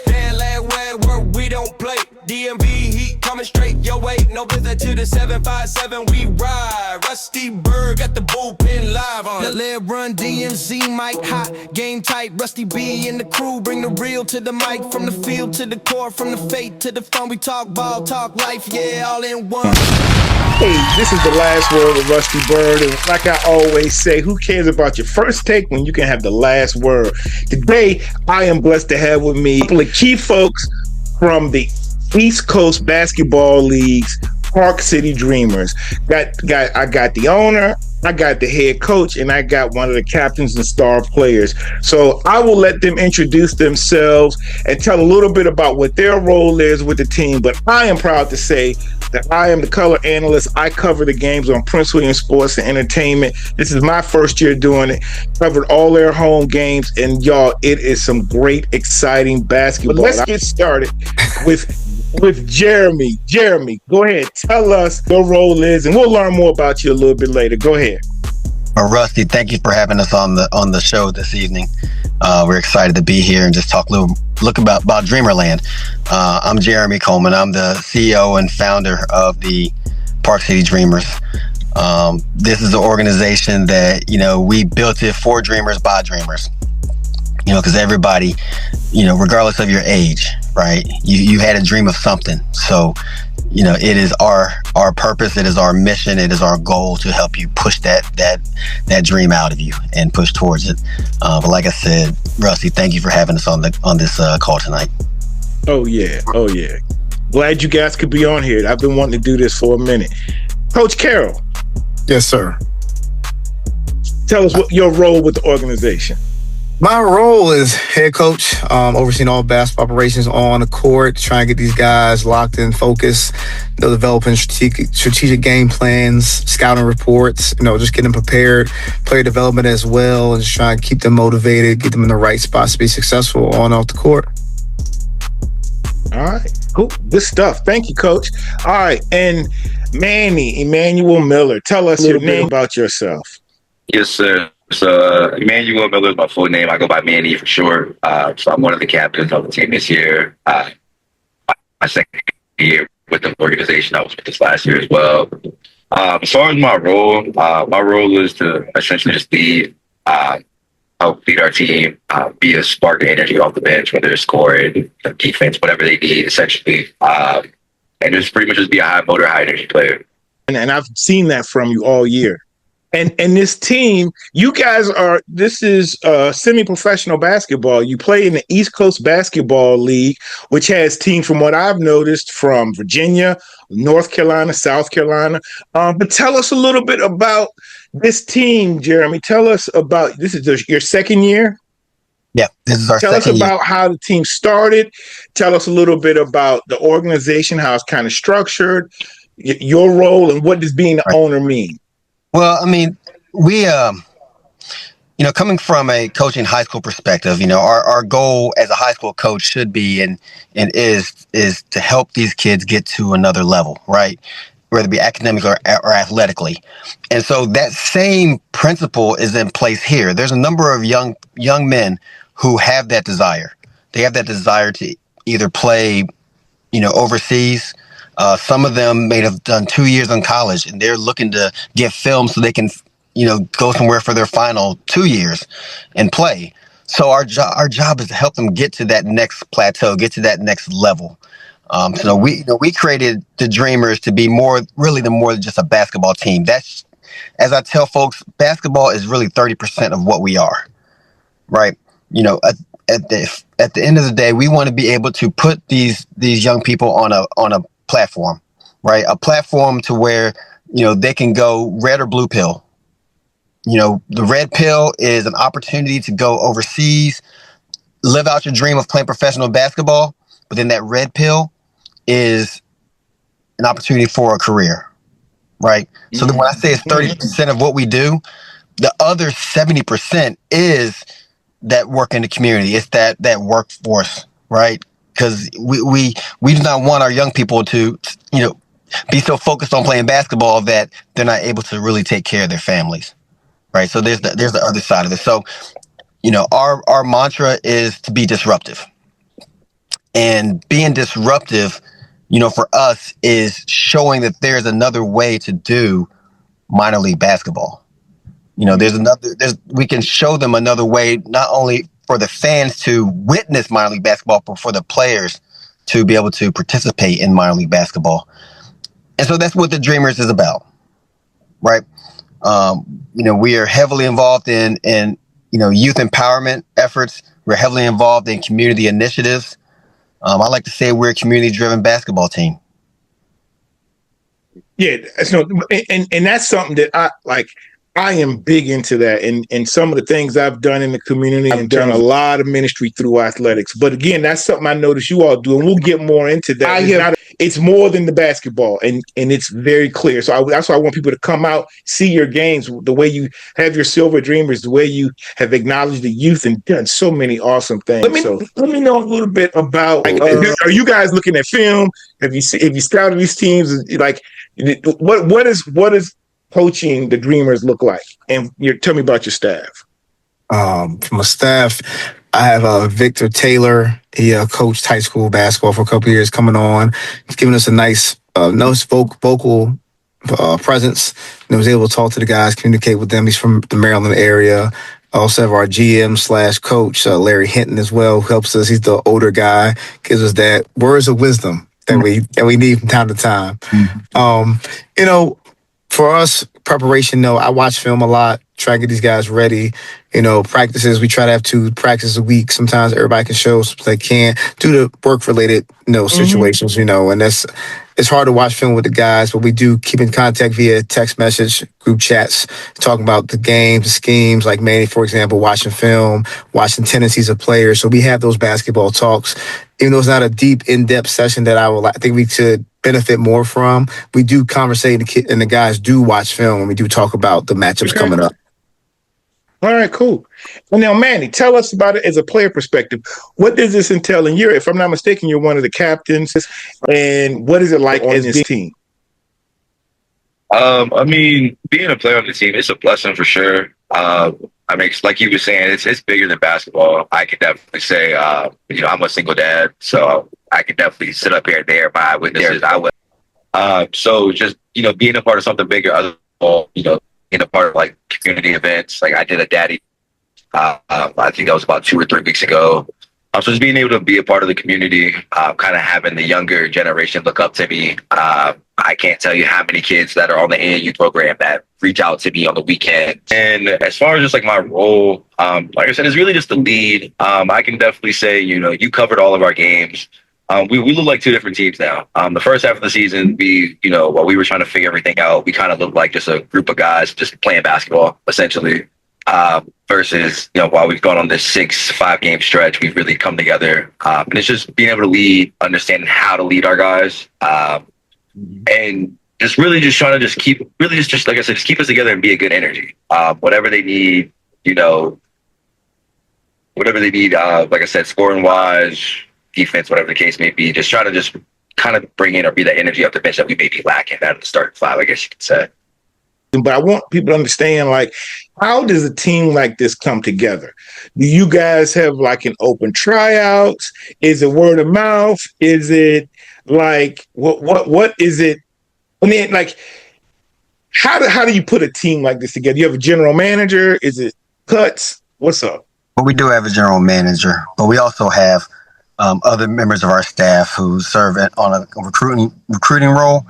Stand last word, work, we don't play. DMV heat coming straight your way. No visit to the 757, we ride. Rusty Byrd got the bullpen live on. The lead run DMC mic hot, game tight. Rusty B and the crew bring the real to the mic. From the field to the court, from the fate to the fun. We talk ball, talk life, yeah, all in one. Hey, this is the last word with Rusty Byrd, and like I always say, who cares about your first take when you can have the last word? Today, I am blessed to have with me a couple of key folks from the East Coast Basketball League's Park City Dreamers. I got the owner, I got the head coach, and I got one of the captains and star players. So I will let them introduce themselves and tell a little bit about what their role is with the team. But I am proud to say that I am the color analyst. I cover the games on Prince William Sports and Entertainment. This is my first year doing it. Covered all their home games, and y'all, it is some great, exciting basketball. But let's get started with Jeremy. Jeremy, go ahead. Tell us your role is, and we'll learn more about you a little bit later. Go ahead. Well, Rusty, thank you for having us on the show this evening. We're excited to be here and just talk a little about Dreamerland. I'm Jeremy Coleman. I'm the CEO and founder of the Park City Dreamers. This is an organization that, we built it for dreamers by dreamers. Because everybody, regardless of your age, right? You had a dream of something. So, it is our purpose. It is our mission. It is our goal to help you push that dream out of you and push towards it. But like I said, Rusty, thank you for having us on this call tonight. Oh yeah. Glad you guys could be on here. I've been wanting to do this for a minute. Coach Carroll. Yes, sir. Tell us what your role with the organization. My role is head coach, overseeing all basketball operations on the court, trying to get these guys locked in, focused, developing strategic game plans, scouting reports, just getting them prepared, player development as well, and just trying to keep them motivated, get them in the right spots to be successful on and off the court. All right, cool. Good stuff. Thank you, Coach. All right, and Manny, Emmanuel Miller, tell us your name about yourself. Yes, sir. So Emmanuel Miller is my full name. I go by Manny for short. So I'm one of the captains of the team this year. My second year with the organization. I was with this last year as well. As far as my role is to essentially just lead, help lead our team, be a spark of energy off the bench, whether it's scoring, defense, whatever they need, essentially. And just pretty much just be a high motor, high energy player. And I've seen that from you all year. And this team, you guys this is semi-professional basketball. You play in the East Coast Basketball League, which has teams, from what I've noticed, from Virginia, North Carolina, South Carolina. But tell us a little bit about this team, Jeremy. Tell us about, this is your second year? Yeah, this is our second year. Tell us about how the team started. Tell us a little bit about the organization, how it's kind of structured, your role, and what does being the owner mean? Well, I mean, we, coming from a coaching high school perspective, our goal as a high school coach should be and is to help these kids get to another level, right? Whether it be academically or athletically. And so that same principle is in place here. There's a number of young men who have that desire. They have that desire to either play, overseas. Some of them may have done 2 years in college and they're looking to get film so they can, go somewhere for their final 2 years and play. So our job is to help them get to that next plateau, get to that next level. So we created the Dreamers to be more than just a basketball team. That's, as I tell folks, basketball is really 30% of what we are, right? At the end of the day, we want to be able to put these young people on a platform, right? A platform to where, they can go red or blue pill. The red pill is an opportunity to go overseas, live out your dream of playing professional basketball. But then that red pill is an opportunity for a career, right? Mm-hmm. So when I say it's 30% of what we do, the other 70% is that work in the community. It's that workforce, right? Because we do not want our young people to, be so focused on playing basketball that they're not able to really take care of their families, right? So there's the other side of it. So our mantra is to be disruptive. And being disruptive, for us is showing that there's another way to do minor league basketball. We can show them another way, not only for the fans to witness minor league basketball, but for the players to be able to participate in minor league basketball. And so that's what the Dreamers is about, right? We are heavily involved in youth empowerment efforts. We're heavily involved in community initiatives. I like to say we're a community-driven basketball team. Yeah, and that's something that I am big into that, and some of the things I've done in the community, I've done a lot of ministry through athletics. But again, that's something I noticed you all do, and we'll get more into that. It's more than the basketball, and it's very clear. So that's why I want people to come out, see your games, the way you have your Silver Dreamers, the way you have acknowledged the youth and done so many awesome things. Let me know a little bit about. Are you guys looking at film? Have you scouted these teams? Like, what is coaching the Dreamers look like? And tell me about your staff. From a staff, I have Victor Taylor. He coached high school basketball for a couple of years, coming on. He's giving us a nice vocal presence. And was able to talk to the guys, communicate with them. He's from the Maryland area. I also have our GM/coach, Larry Hinton, as well, who helps us. He's the older guy, gives us that words of wisdom that we need from time to time. Mm-hmm. For us, preparation, I watch film a lot, try to get these guys ready. Practices, we try to have 2 practices a week. Sometimes everybody can show, sometimes they can't, due to work-related, situations, and it's hard to watch film with the guys, but we do keep in contact via text message, group chats, talking about the games, the schemes, like Manny, for example, watching film, watching tendencies of players. So we have those basketball talks. Even though it's not a deep, in-depth session that I think we should benefit more from, we do conversate, and the guys do watch film, and we do talk about the matchups coming up. All right, cool. Well, now, Manny, tell us about it as a player perspective. What does this entail? And if I'm not mistaken, you're one of the captains. And what is it like as this team? Being a player on the team, it's a blessing for sure. Like you were saying, it's bigger than basketball. I could definitely say, I'm a single dad, so I could definitely sit up here and there by witnesses. I would. So just being a part of something bigger, other than being a part of like community events. Like I did a daddy. I think that was about 2 or 3 weeks ago. So just being able to be a part of the community, kind of having the younger generation look up to me. I can't tell you how many kids that are on the AAU program that reach out to me on the weekend. And as far as just like my role, like I said, it's really just the lead. I can definitely say, you covered all of our games. We look like 2 different teams now. The first half of the season, while we were trying to figure everything out, we kind of looked like just a group of guys just playing basketball, essentially. Versus, while we've gone on this 5-game stretch, we've really come together. And it's just being able to lead, understanding how to lead our guys. And just really just trying to keep like I said, just keep us together and be a good energy. Whatever they need, like I said, scoring wise, defense, whatever the case may be, just try to just kind of bring in or be that energy off the bench that we may be lacking out of the starting 5, I guess you could say. But I want people to understand, like, how does a team like this come together? Do you guys have like an open tryouts? Is it word of mouth? Is it like what is it? I mean, like, how do you put a team like this together? You have a general manager? Is it cuts? What's up? Well, we do have a general manager, but we also have other members of our staff who serve on a recruiting role,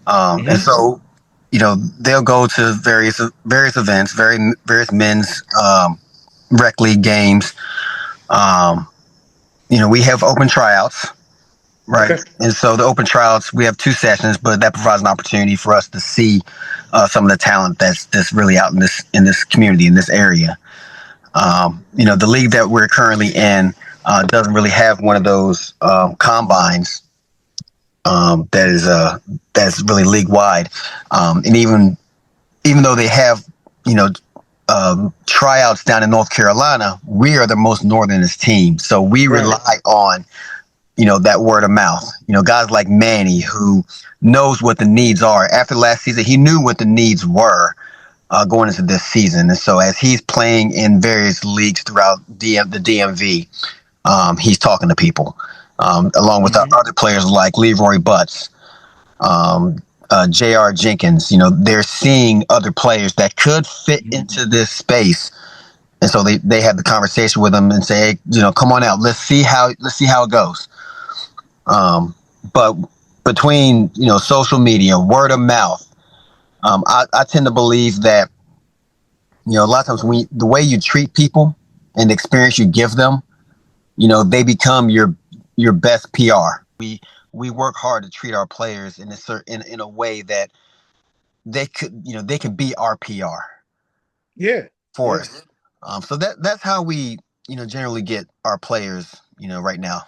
and so. They'll go to various events, various men's rec league games. We have open tryouts, right? Okay. And so the open tryouts, we have 2 sessions, but that provides an opportunity for us to see some of the talent that's really out in this community, in this area. The league that we're currently in doesn't really have one of those combines. That's really league wide, and even though they have tryouts down in North Carolina, we are the most northernest team, so we rely on that word of mouth. Guys like Manny, who knows what the needs are. After last season, he knew what the needs were, going into this season. And so as he's playing in various leagues throughout the DMV, he's talking to people, along with the other players like Leroy Butts, J.R. Jenkins. They're seeing other players that could fit into this space. And so they have the conversation with them and say, hey, come on out. Let's see how it goes. But between, social media, word of mouth, I tend to believe that, a lot of times the way you treat people and the experience you give them, they become your best PR. We work hard to treat our players in a way that they can be our PR. Yeah. For us. So that's how we, generally get our players, right now.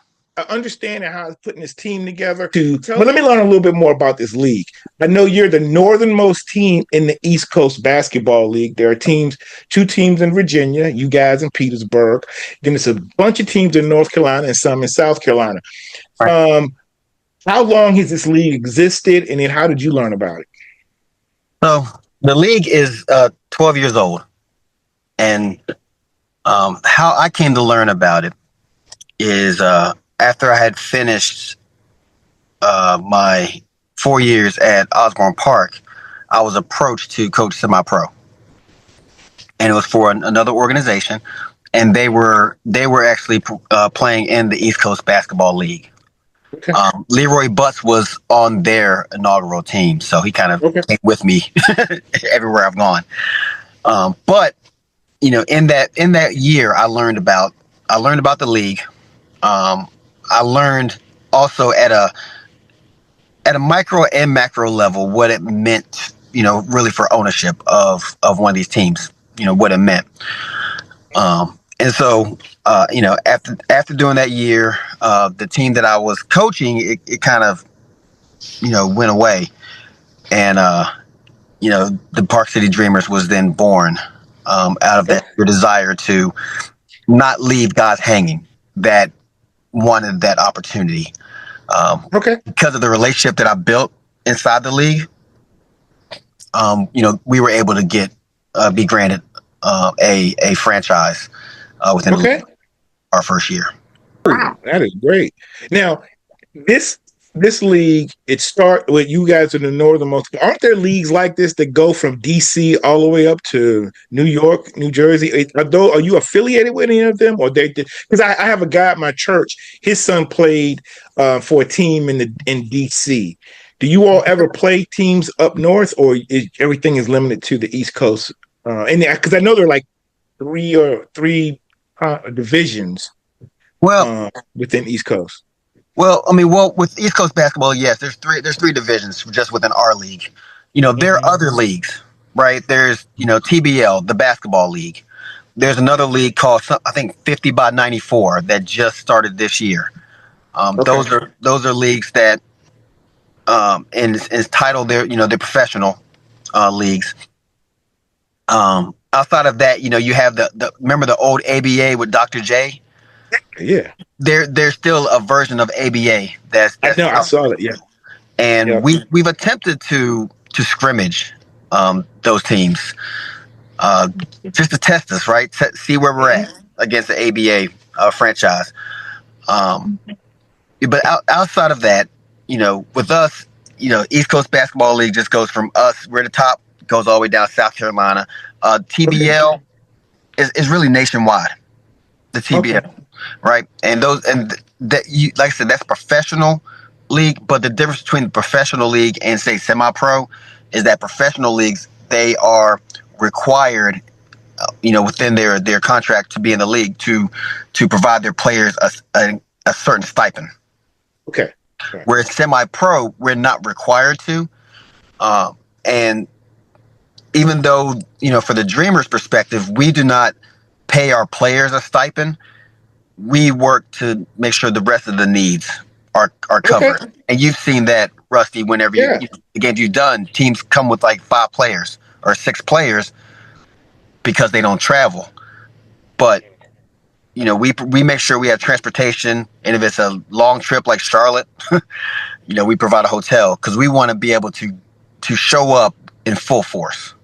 Understanding how he's putting his team together. But let me learn a little bit more about this league. I know you're the northernmost team in the East Coast Basketball League. There are two teams in Virginia, you guys in Petersburg. Then there's a bunch of teams in North Carolina and some in South Carolina. Right. How long has this league existed, and then how did you learn about it? So the league is 12 years old. And how I came to learn about it is after I had finished my 4 years at Osborne Park, I was approached to coach semi-pro, and it was for another organization, and they were actually playing in the East Coast Basketball League. Okay. Leroy Butts was on their inaugural team, so he kind of came with me everywhere I've gone. But in that year, I learned about the league. I learned also at a micro and macro level what it meant, really for ownership of one of these teams, what it meant. And so, after doing that year, the team that I was coaching, it kind of, went away, and the Park City Dreamers was then born. Out of that your desire to not leave guys hanging that wanted that opportunity. Because of the relationship that I built inside the league, we were able to be granted a franchise within our first year. Wow, that is great. Now, this league, it starts with you guys in the northernmost. Aren't there leagues like this that go from DC all the way up to New York, New Jersey? Are you affiliated with any of them, or they? Because I have a guy at my church. His son played for a team in DC. Do you all ever play teams up north, or everything is limited to the East Coast? And because I know there are like three divisions. Within East Coast. Well, with East Coast basketball, yes, there's three divisions just within our league. There are other leagues, right? There's, TBL, the basketball league. There's another league called, I think, 50 by 94 that just started this year. Those are leagues that, and it's titled they're professional leagues. Outside of that, you have remember the old ABA with Dr. J? Yeah. There's still a version of ABA that's I saw it. Yeah. And we've attempted to scrimmage those teams just to test us, right? See where we're at against the ABA franchise. But outside of that, with us, East Coast Basketball League just goes from us, we're the top, goes all the way down South Carolina. TBL is really nationwide. The TBL, right? And like I said, that's professional league. But the difference between the professional league and say semi-pro is that professional leagues, they are required, within their contract to be in the league to provide their players a certain stipend. Okay. Whereas semi-pro, we're not required to. And even though, for the Dreamers' perspective, we do not pay our players a stipend, we work to make sure the rest of the needs are covered. Okay. And you've seen that, Rusty, whenever the games you've done, teams come with like 5 players or 6 players because they don't travel. But, we make sure we have transportation, and if it's a long trip like Charlotte, we provide a hotel because we want to be able to show up in full force.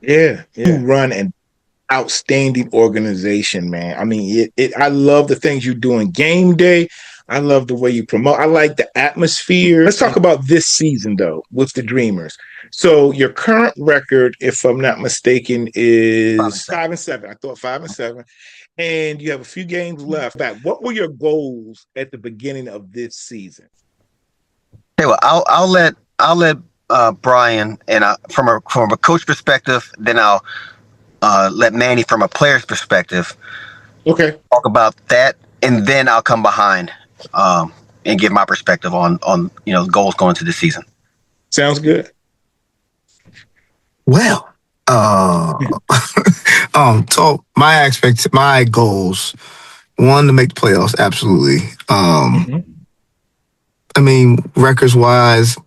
Yeah. You run an outstanding organization, man. I mean, I love the things you do in game day. I love the way you promote. I like the atmosphere. Let's talk about this season, though, with the Dreamers. So your current record, if I'm not mistaken, is 5-7. I thought 5-7. And you have a few games left. What were your goals at the beginning of this season? Okay, well, I'll let Bryan and from a coach perspective, then I'll let Manny from a player's perspective. Okay. Talk about that, and then I'll come behind and give my perspective on goals going into the season. Sounds good. Well, so my goals, one, to make the playoffs, absolutely. I mean, records wise,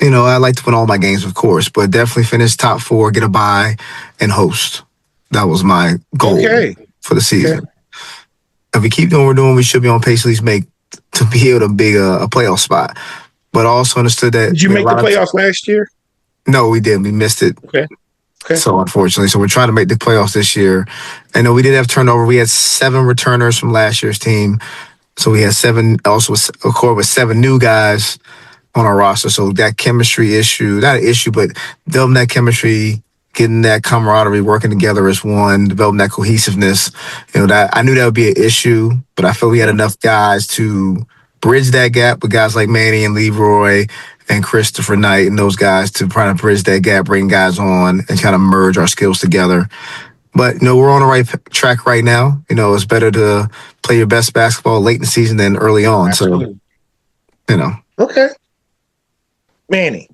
I like to win all my games, of course, but definitely finish top 4, get a bye, and host. That was my goal for the season. Okay. If we keep doing what we're doing, we should be on pace to at least to be able to be a playoff spot. But I also understood that. Did you make the playoffs last year? No, we didn't. We missed it. Okay. So unfortunately, we're trying to make the playoffs this year. I know we did have turnover. We had 7 returners from last year's team. So we had 7, also a core with 7 new guys on our roster. So that chemistry issue, not an issue, but developing that chemistry, getting that camaraderie, working together as one, developing that cohesiveness, that I knew that would be an issue, but I feel we had enough guys to bridge that gap with guys like Manny and Leroy and Christopher Knight and those guys to try to bridge that gap, bring guys on and kind of merge our skills together. But, we're on the right track right now. It's better to play your best basketball late in the season than early on. Absolutely. So, Okay. Manny.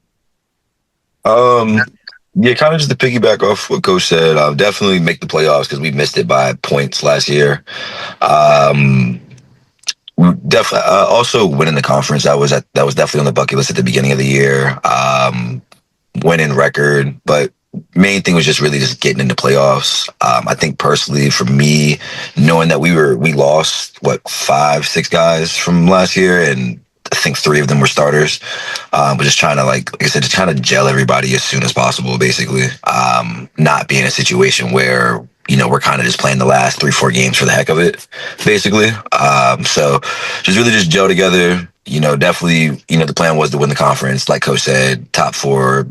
Yeah, kind of just to piggyback off what Coach said, definitely make the playoffs because we missed it by points last year. We definitely also winning the conference. That was definitely on the bucket list at the beginning of the year. Winning record, but main thing was just really just getting into playoffs. I think personally for me, knowing that we lost 5-6 guys from last year, and I think 3 of them were starters. But just trying to, like I said, just trying to gel everybody as soon as possible, basically. Not be in a situation where, we're kind of just playing the last 3-4 games for the heck of it, basically. So just really just gel together. Definitely, the plan was to win the conference, like Coach said, top 4,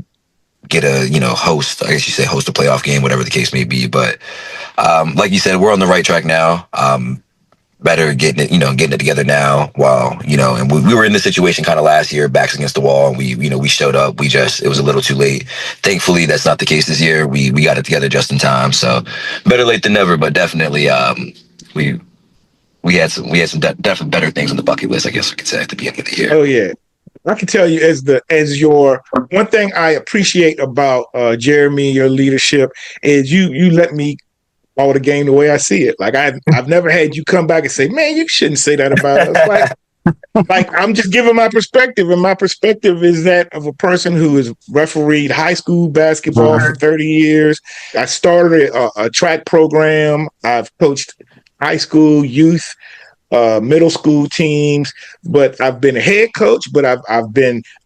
get a, host, I guess you say host a playoff game, whatever the case may be. But like you said, we're on the right track now. Better getting it together now while, and we were in this situation kind of last year, backs against the wall, and we showed up. It was a little too late. Thankfully, that's not the case this year. We got it together just in time. So better late than never, but definitely, we had some definitely better things on the bucket list, I guess I could say, at the beginning of the year. Oh yeah. I can tell you as your one thing I appreciate about Jeremy, your leadership, is you let me call the game the way I see it. Like I've never had you come back and say, "Man, you shouldn't say that about us." Like I'm just giving my perspective, and my perspective is that of a person who has refereed high school basketball for 30 years. I started a track program. I've coached high school, youth, middle school teams, but I've been a head coach. But I've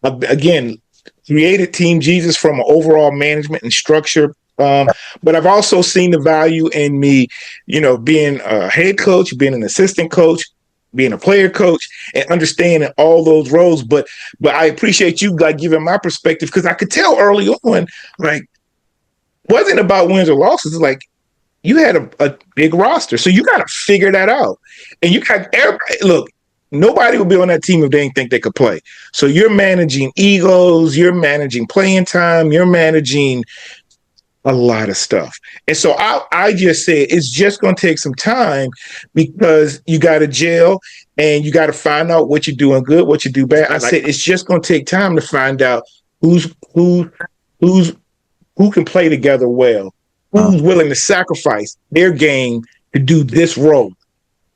again created Team Jesus from an overall management and structure. But I've also seen the value in me, being a head coach, being an assistant coach, being a player coach, and understanding all those roles. But I appreciate you giving my perspective, because I could tell early on, wasn't about wins or losses. Like you had a big roster, so you got to figure that out. And you got everybody. Look, nobody would be on that team if they didn't think they could play. So you're managing egos, you're managing playing time, you're managing a lot of stuff. And so I just said it's just going to take some time, because you got to gel and you got to find out what you're doing good, what you do bad. I said it's just going to take time to find out who can play together well, who's willing to sacrifice their game to do this role.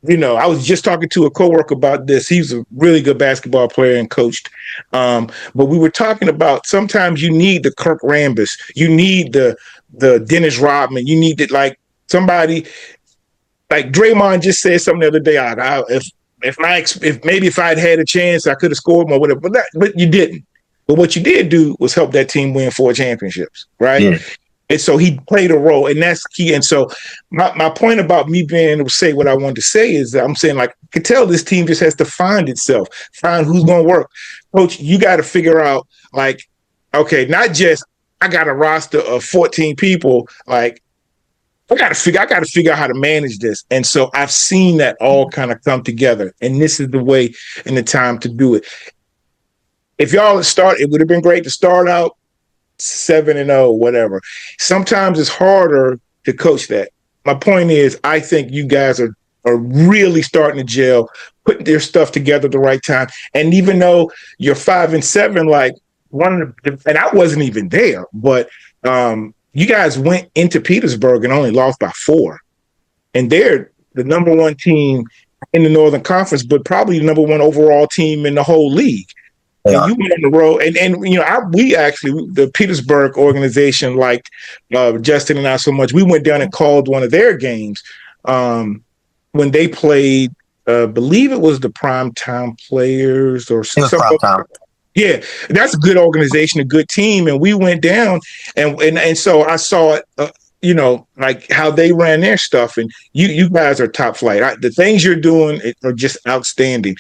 I was just talking to a coworker about this. He's a really good basketball player and coached. But we were talking about sometimes you need the Kirk Rambis, you need the Dennis Rodman, you need somebody like Draymond just said something the other day. If I'd had a chance, I could have scored more, whatever. But you didn't. But what you did do was help that team win 4 championships, right? Yeah. And so he played a role, and that's key. And so my point about me being able to say what I wanted to say is that I'm saying, like, I can tell this team just has to find itself, find who's going to work. Coach, you got to figure out, like, okay, not just I got a roster of 14 people, like, I got to figure out how to manage this. And so I've seen that all kind of come together, and this is the way and the time to do it. If y'all had started, it would have been great to start out 7-0, whatever. Sometimes it's harder to coach that. My point is, I think you guys are really starting to gel, putting their stuff together at the right time. And even though you're 5-7, like one of the, and I wasn't even there, but you guys went into Petersburg and only lost by 4. And they're the number 1 team in the Northern Conference, but probably the number 1 overall team in the whole league. And you went on the road, and you know, we actually, the Petersburg organization liked Justin and I so much. We went down and called one of their games when they played. Believe it was the Primetime Players or something. Yeah, that's a good organization, a good team, and we went down, and so I saw it. You know, like how they ran their stuff, and you guys are top flight. The things you're doing are just outstanding.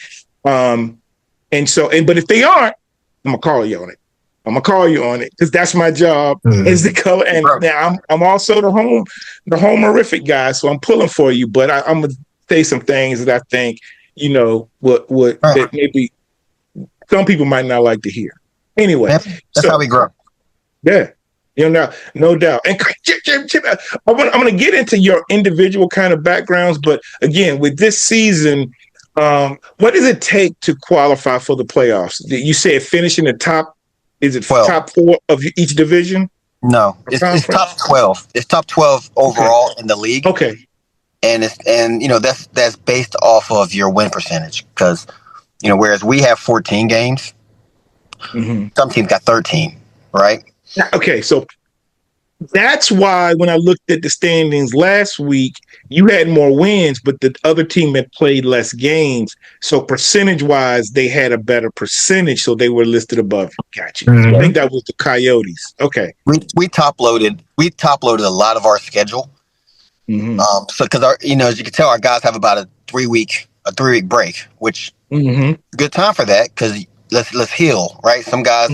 And so, but if they aren't, I'm gonna call you on it. I'm gonna call you on it because that's my job is the color. And now I'm also the homerific guy, so I'm pulling for you. But I'm gonna say some things that I think that maybe some people might not like to hear. Anyway, that's how we grow. Yeah, no doubt. And Chip, I'm gonna get into your individual kind of backgrounds, but again, with this season. What does it take to qualify for the playoffs? You said finish in the top. Is it 12. Top 4 of each division? No, it's top 12. It's top 12 overall in the league. Okay, and that's based off of your win percentage because whereas we have 14 games, some teams got 13, right? Okay, so that's why when I looked at the standings last week, you had more wins, but the other team had played less games. So percentage-wise, they had a better percentage, so they were listed above. Gotcha. I think that was the Coyotes. Okay. We top-loaded a lot of our schedule. So because as you can tell, our guys have about a 3-week break, which good time for that because let's heal, right? Some guys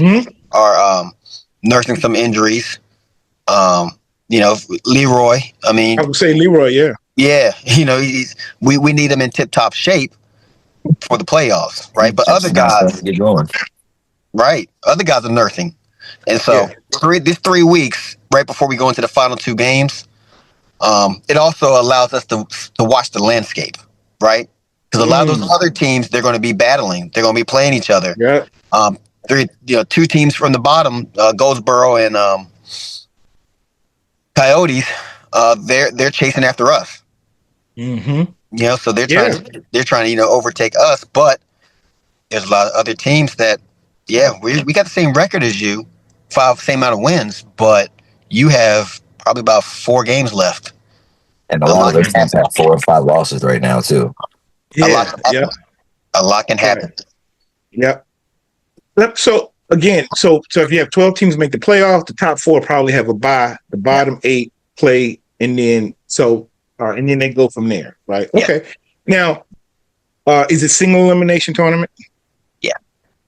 are nursing some injuries. Leroy. I mean, I would say Leroy. Yeah. Yeah. We need him in tip-top shape for the playoffs, right? But other guys get going. Right. Other guys are nursing, and so these 3 weeks right before we go into the final 2 games, it also allows us to watch the landscape, right? Because a lot of those other teams, they're going to be battling. They're going to be playing each other. Yeah. 2 teams from the bottom, Goldsboro and Coyotes, they're chasing after us. So they're trying to overtake us, but there's a lot of other teams that we got the same record as you, same amount of wins, but you have probably about 4 games left. And a lot of those teams have 4 or 5 losses right now too. Yeah. A lot can happen. Yep. So again, so if you have 12 teams make the playoffs, the top 4 probably have a bye. The bottom 8 play, and then and then they go from there, right? Yeah. Okay. Now, is it single elimination tournament? Yeah.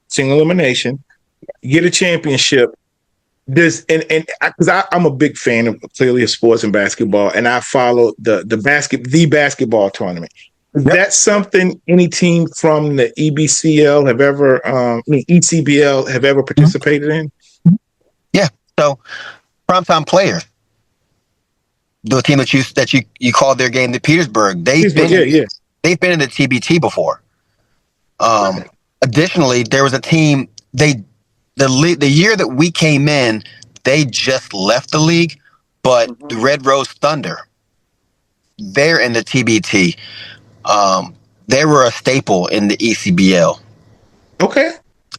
Single elimination. You get a championship. Because I'm a big fan of clearly of sports and basketball, and I follow the basketball tournament. Is that something any team from the ECBL have ever participated in? Yeah. So, primetime players, the team that you called their game the Petersburg, they've been in the TBT before. Additionally, there was a team the year that we came in, they just left the league, but the Red Rose Thunder, they're in the TBT. They were a staple in the ECBL. Okay.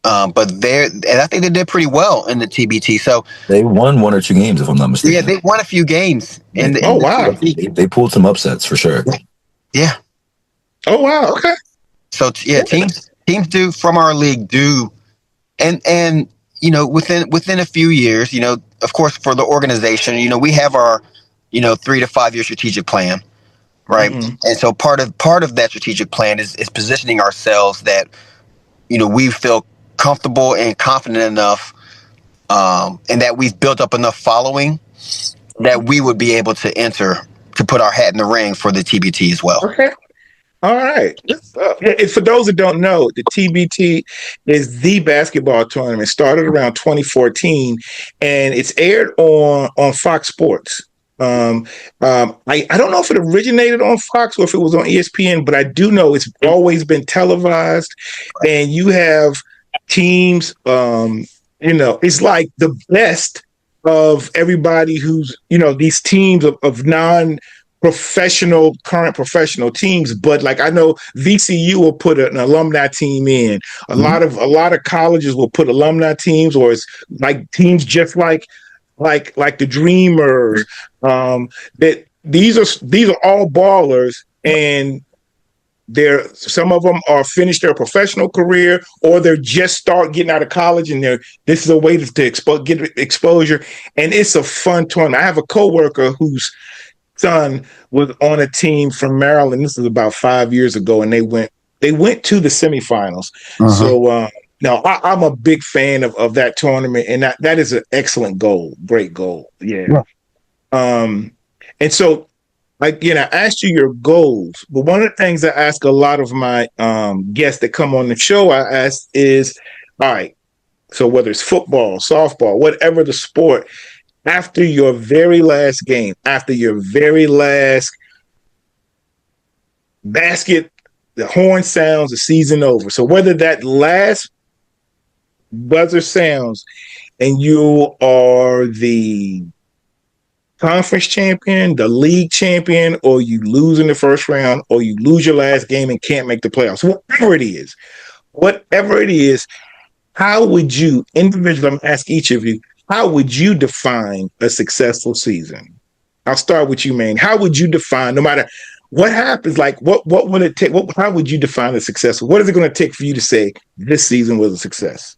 But I think they did pretty well in the TBT. So they won 1 or 2 games, if I'm not mistaken. Yeah, they won a few games. Wow. They pulled some upsets for sure. Yeah. Oh wow. Okay. So teams do from our league do, and within a few years, of course, for the organization, we have our, 3 to 5 year strategic plan, right? Mm-hmm. And so part of that strategic plan is positioning ourselves that, we feel comfortable and confident enough, and that we've built up enough following that we would be able to put our hat in the ring for the TBT as well. Okay. All right. And for those that don't know, the TBT is the basketball tournament. Started around 2014, and it's aired on Fox Sports. I don't know if it originated on Fox or if it was on ESPN, but I do know it's always been televised. And you have teams. It's like the best of everybody who's these teams of current professional teams, but like I know VCU will put an alumni team in. A lot of colleges will put alumni teams, or it's like teams just like the Dreamers. That these are all ballers, and some of them are finished their professional career, or they're just start getting out of college, and this is a way to get exposure, and it's a fun tournament. I have a coworker whose son was on a team from Maryland. This is about 5 years ago, and they went to the semifinals. So now I'm a big fan of that tournament, and that is an excellent goal, great goal. Yeah. And so I asked you your goals, but one of the things I ask a lot of my guests that come on the show, I ask is, all right, so whether it's football, softball, whatever the sport, after your very last game, after your very last basket, the horn sounds, the season over. So whether that last buzzer sounds and you are the conference champion, the league champion, or you lose in the first round, or you lose your last game and can't make the playoffs, whatever it is, how would you, individually, I'm going to ask each of you, how would you define a successful season? I'll start with you, Manny. How would you define, no matter what happens, like what would it take? How would you define a successful? What is it going to take for you to say this season was a success?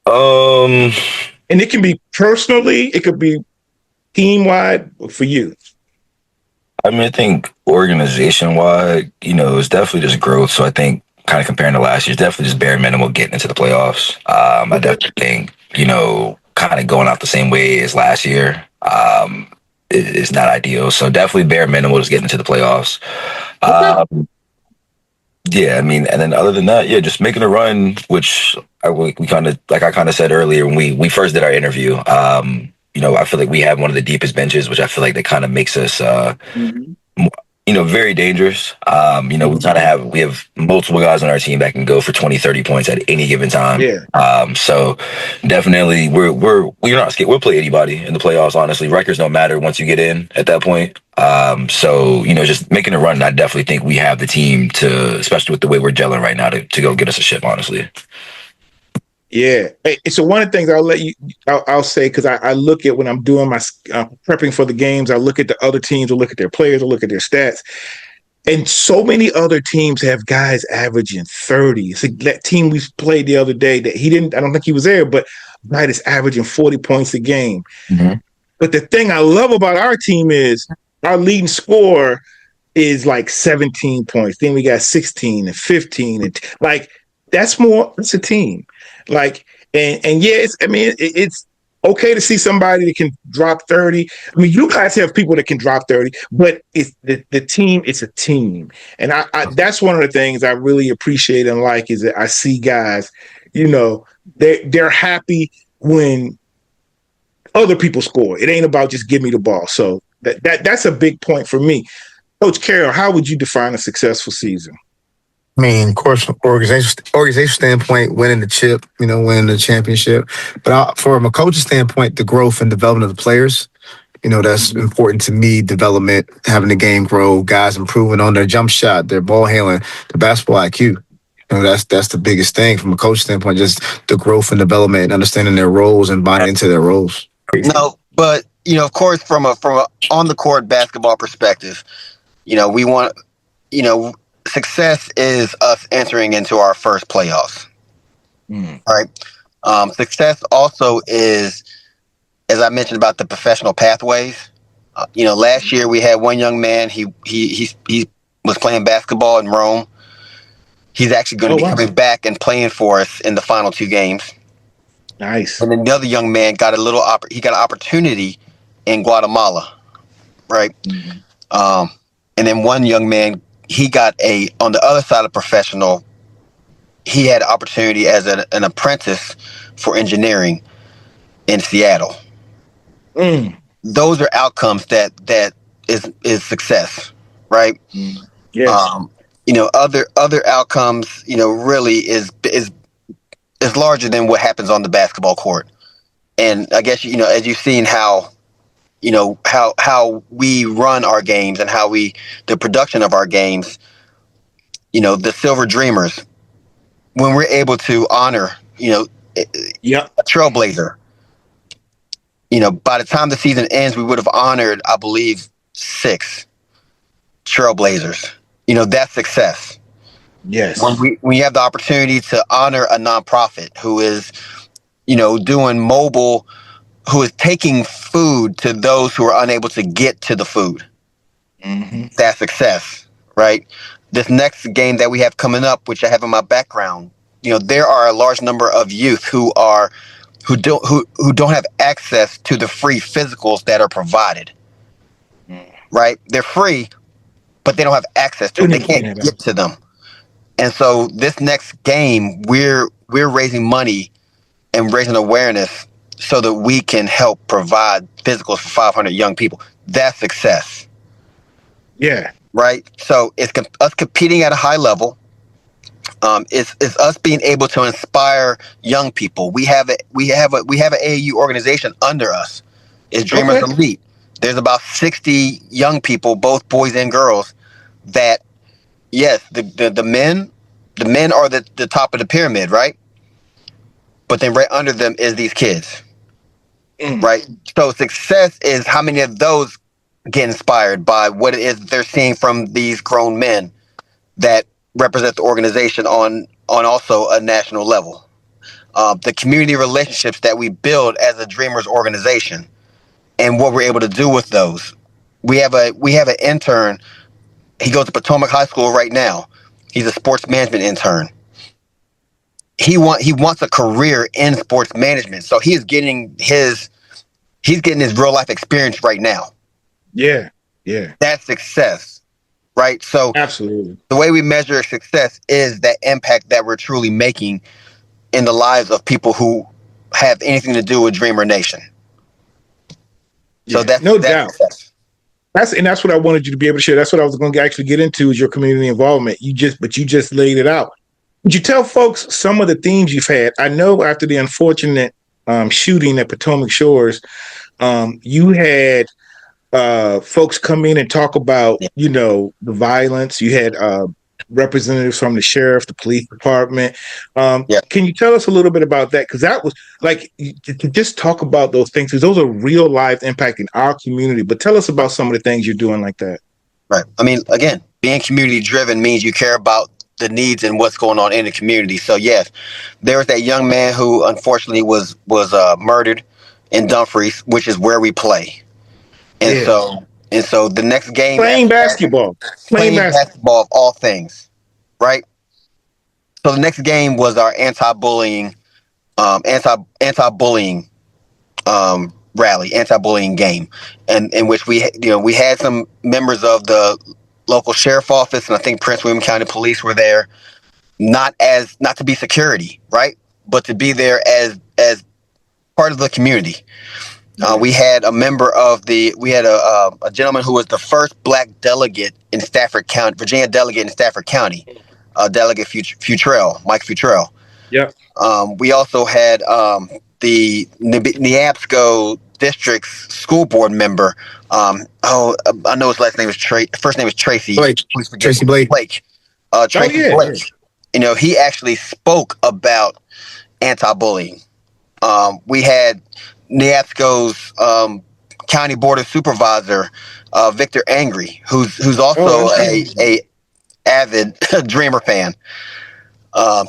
And it can be personally, it could be team-wide for you. I mean, I think organization-wide, it's definitely just growth. So I think kind of comparing to last year, definitely just bare minimum getting into the playoffs. I definitely think, kind of going out the same way as last year is not ideal. So definitely bare minimum just getting into the playoffs. Yeah, I mean, and then other than that, yeah, just making a run, which we kind of, like I kind of said earlier when we first did our interview, I feel like we have one of the deepest benches, which I feel like that kind of makes us, very dangerous. We have multiple guys on our team that can go for 20, 30 points at any given time. Yeah. So definitely we're not scared. We'll play anybody in the playoffs. Honestly, records don't matter once you get in at that point. So just making a run. I definitely think we have the team to, especially with the way we're gelling right now, to go get us a ship. Honestly. Yeah. Hey, so one of the things I'll say, because I look at when I'm doing my prepping for the games, I look at the other teams, I look at their players, I look at their stats. And so many other teams have guys averaging 30. So that team we played the other day that I don't think he was there, but guy is averaging 40 points a game. Mm-hmm. But the thing I love about our team is our leading scorer is like 17 points. Then we got 16 and 15. And that's a team. Like, and yeah, it's okay to see somebody that can drop 30. I mean, you guys have people that can drop 30, but it's the team, it's a team. And I that's one of the things I really appreciate and like is that I see guys, they're happy when other people score. It ain't about just give me the ball. So that's a big point for me. Coach Carroll, how would you define a successful season? I mean, of course, from organization standpoint, winning the chip, winning the championship. But from a coach's standpoint, the growth and development of the players, that's important to me. Development, having the game grow, guys improving on their jump shot, their ball handling, the basketball IQ. That's the biggest thing from a coach standpoint, just the growth and development and understanding their roles and buying into their roles. No, but, of course, from a on the court basketball perspective, we want, success is us entering into our first playoffs. All right. Success also is, as I mentioned about the professional pathways. Last year we had one young man. He was playing basketball in Rome. He's actually going to be coming back and playing for us in the final 2 games. Nice. And then the other young man got he got an opportunity in Guatemala, right? Mm-hmm. And then one young man, he got on the other side of professional, he had an opportunity as an apprentice for engineering in Seattle. Those are outcomes that is success, right? Yes. Other outcomes, really is larger than what happens on the basketball court. And I guess, as you've seen how we run our games and the production of our games, the Silver Dreamers, when we're able to honor, a trailblazer, by the time the season ends, we would have honored, I believe, 6 trailblazers. That's success. Yes. When you have the opportunity to honor a nonprofit who is, doing mobile, who is taking food to those who are unable to get to the food. Mm-hmm. That's success, right? This next game that we have coming up, which I have in my background, there are a large number of youth who don't have access to the free physicals that are provided. Right? They're free, but they don't have access to them. They can't get to them. And so this next game, we're raising money and raising awareness so that we can help provide physicals for 500 young people. That's success. Yeah. Right. So it's us competing at a high level. It's us being able to inspire young people. We have an AAU organization under us. It's Dreamers Elite. There's about 60 young people, both boys and girls, that yes, the men are the top of the pyramid, right? But then right under them is these kids. Right? So success is how many of those get inspired by what it is they're seeing from these grown men that represent the organization on also a national level. The community relationships that we build as a Dreamers organization and what we're able to do with those. We have an intern. He goes to Potomac High School right now. He's a sports management intern. He wants a career in sports management. So he's getting his real life experience right now. Yeah. Yeah. That's success. Right? So absolutely, the way we measure success is that impact that we're truly making in the lives of people who have anything to do with Dreamer Nation. So that's no that's doubt. Success. That's what I wanted you to be able to share. That's what I was going to actually get into is your community involvement. You just laid it out. Would you tell folks some of the themes you've had? I know after the unfortunate shooting at Potomac Shores, you had folks come in and talk about, the violence. You had representatives from the sheriff, the police department. Can you tell us a little bit about that? Because that was like, to just talk about those things, because those are real life impacting our community. But tell us about some of the things you're doing like that. Right. I mean, again, being community driven means you care about the needs and what's going on in the community. So yes, there was that young man who unfortunately was murdered in Dumfries, which is where we play. And so the next game, playing basketball of all things, right? So the next game was our anti-bullying rally, anti-bullying game, and in which we had some members of the local sheriff office and I think Prince William County Police were there, not to be security, right, but to be there as part of the community. We had a member of a gentleman who was the first black delegate in Stafford County, Virginia delegate in Stafford County, Delegate Mike Futrell. Yep. We also had the Neabsco District's school board member. I know his last name is first name is Tracy. Tracy Blake. Tracy Blake. Yeah. He actually spoke about anti-bullying. We had Neabsco's county board of supervisor, Victor Angry, who's also a avid Dreamer fan.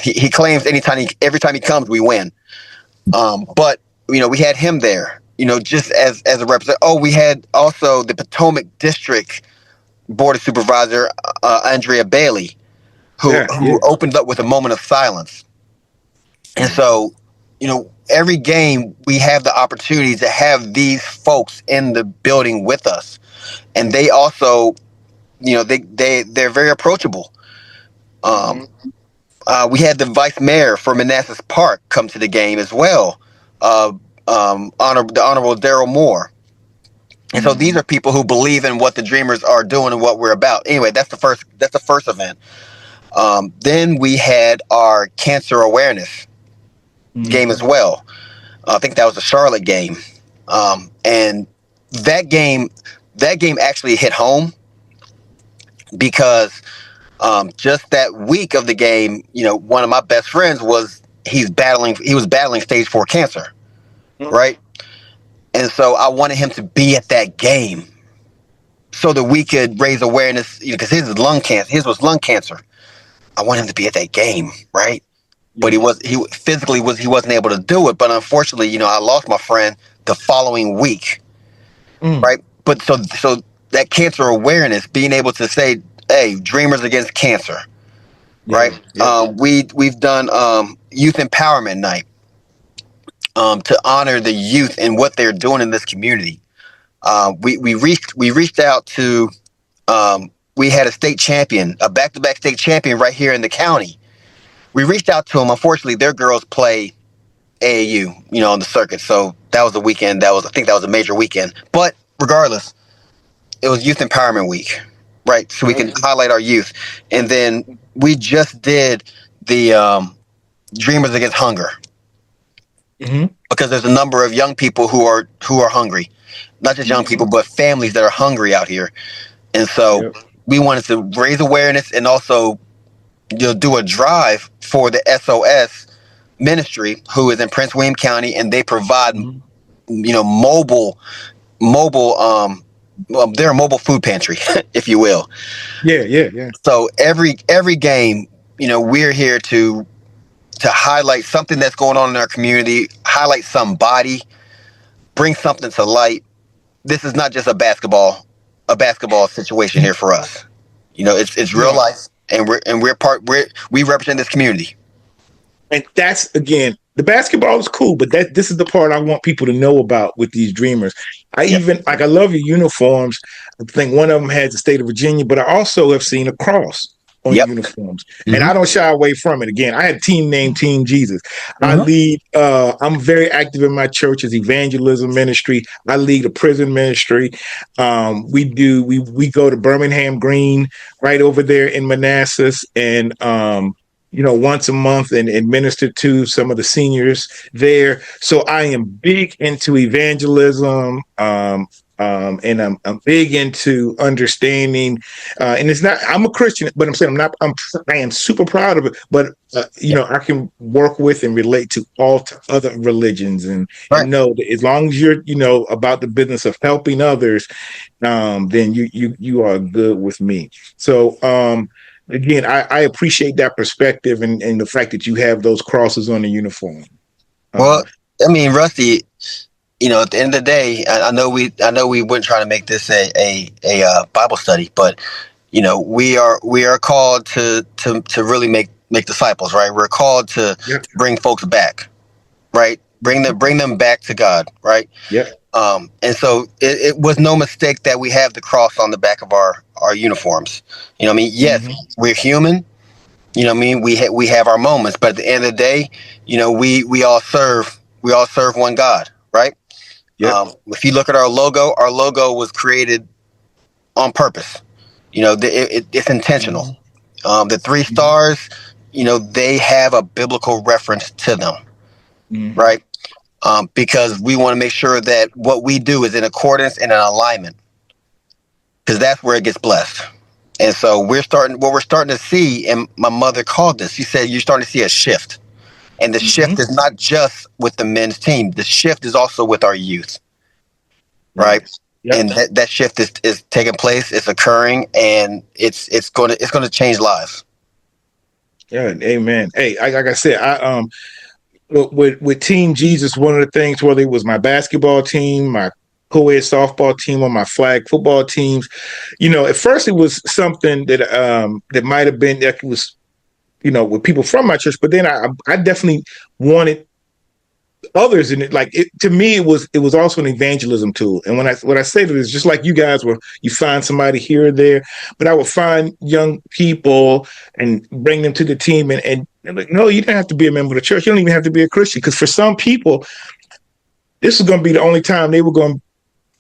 He claims every time he comes, we win. But we had him there, just as a representative. Oh, we had also the Potomac District Board of Supervisor, Andrea Bailey, who Yeah. opened up with a moment of silence. And so, every game we have the opportunity to have these folks in the building with us, and they also, they're very approachable. We had the vice mayor for Manassas Park come to the game as well, the Honorable Daryl Moore. And so these are people who believe in what the Dreamers are doing and what we're about. Anyway, that's the first event. Then we had our cancer awareness game as well. I think that was the Charlotte game, and that game actually hit home because just that week of the game, one of my best friends was battling stage 4 cancer, right? And so I wanted him to be at that game so that we could raise awareness, because his was lung cancer. I want him to be at that game, right? But he wasn't able to do it. But unfortunately, I lost my friend the following week, right? But so that cancer awareness, being able to say, "Hey, Dreamers Against Cancer," right? We've done youth empowerment night to honor the youth and what they're doing in this community. We reached out to. We had a back-to-back state champion right here in the county. We reached out to them. Unfortunately, their girls play AAU, on the circuit. So that was the weekend. I think that was a major weekend. But regardless, it was Youth Empowerment Week, right? So we can highlight our youth. And then we just did the Dreamers Against Hunger, because there's a number of young people who are hungry, not just young people, but families that are hungry out here. And so we wanted to raise awareness and also do a drive for the SOS ministry, who is in Prince William County, and they provide mobile they're a mobile food pantry, if you will. Yeah. So every game, we're here to highlight something that's going on in our community, highlight somebody, bring something to light. This is not just a basketball situation here for us. It's real life. And we represent this community. And that's, again, the basketball is cool, but this is the part I want people to know about with these Dreamers. I love your uniforms. I think one of them has the state of Virginia, but I also have seen a cross on your uniforms. And I don't shy away from it. Again, I had a team named Team Jesus. I lead, I'm very active in my church's evangelism ministry. I lead a prison ministry. We go to Birmingham Green right over there in Manassas, and once a month and administer to some of the seniors there. So I am big into evangelism, and I'm big into understanding. And it's not, I'm a Christian, but I'm saying I am super proud of it. But I can work with and relate to all other religions, and know that as long as you're about the business of helping others, then you are good with me. So again, I appreciate that perspective and the fact that you have those crosses on the uniform. Well, I mean, Rusty, at the end of the day, I know we wouldn't try to make this a Bible study, but we are called to really make disciples, right? We're called to bring folks back, right? Bring them back to God, right? Yeah. And so it was no mistake that we have the cross on the back of our uniforms. Yes, we're human. We have our moments, but at the end of the day, we all serve one God, right? Yeah. If you look at our logo was created on purpose. It's intentional. The 3 stars, they have a biblical reference to them, right? Because we want to make sure that what we do is in accordance and in alignment, because that's where it gets blessed. And so we're starting to see, and my mother called this. She said, you're starting to see a shift. And the shift is not just with the men's team. The shift is also with our youth, right? Yep. And that shift is taking place. It's occurring, and it's going to change lives. Yeah, amen. Hey, like I said, with Team Jesus, one of the things, whether it was my basketball team, my co-ed softball team, or my flag football teams, at first it was something that might have been that was, with people from my church, but then I definitely wanted others in it. Like to me, it was also an evangelism tool. And when I say that, it's just like you guys where you find somebody here or there, but I would find young people and bring them to the team and like, no, you don't have to be a member of the church. You don't even have to be a Christian. Because for some people, this is going to be the only time they were going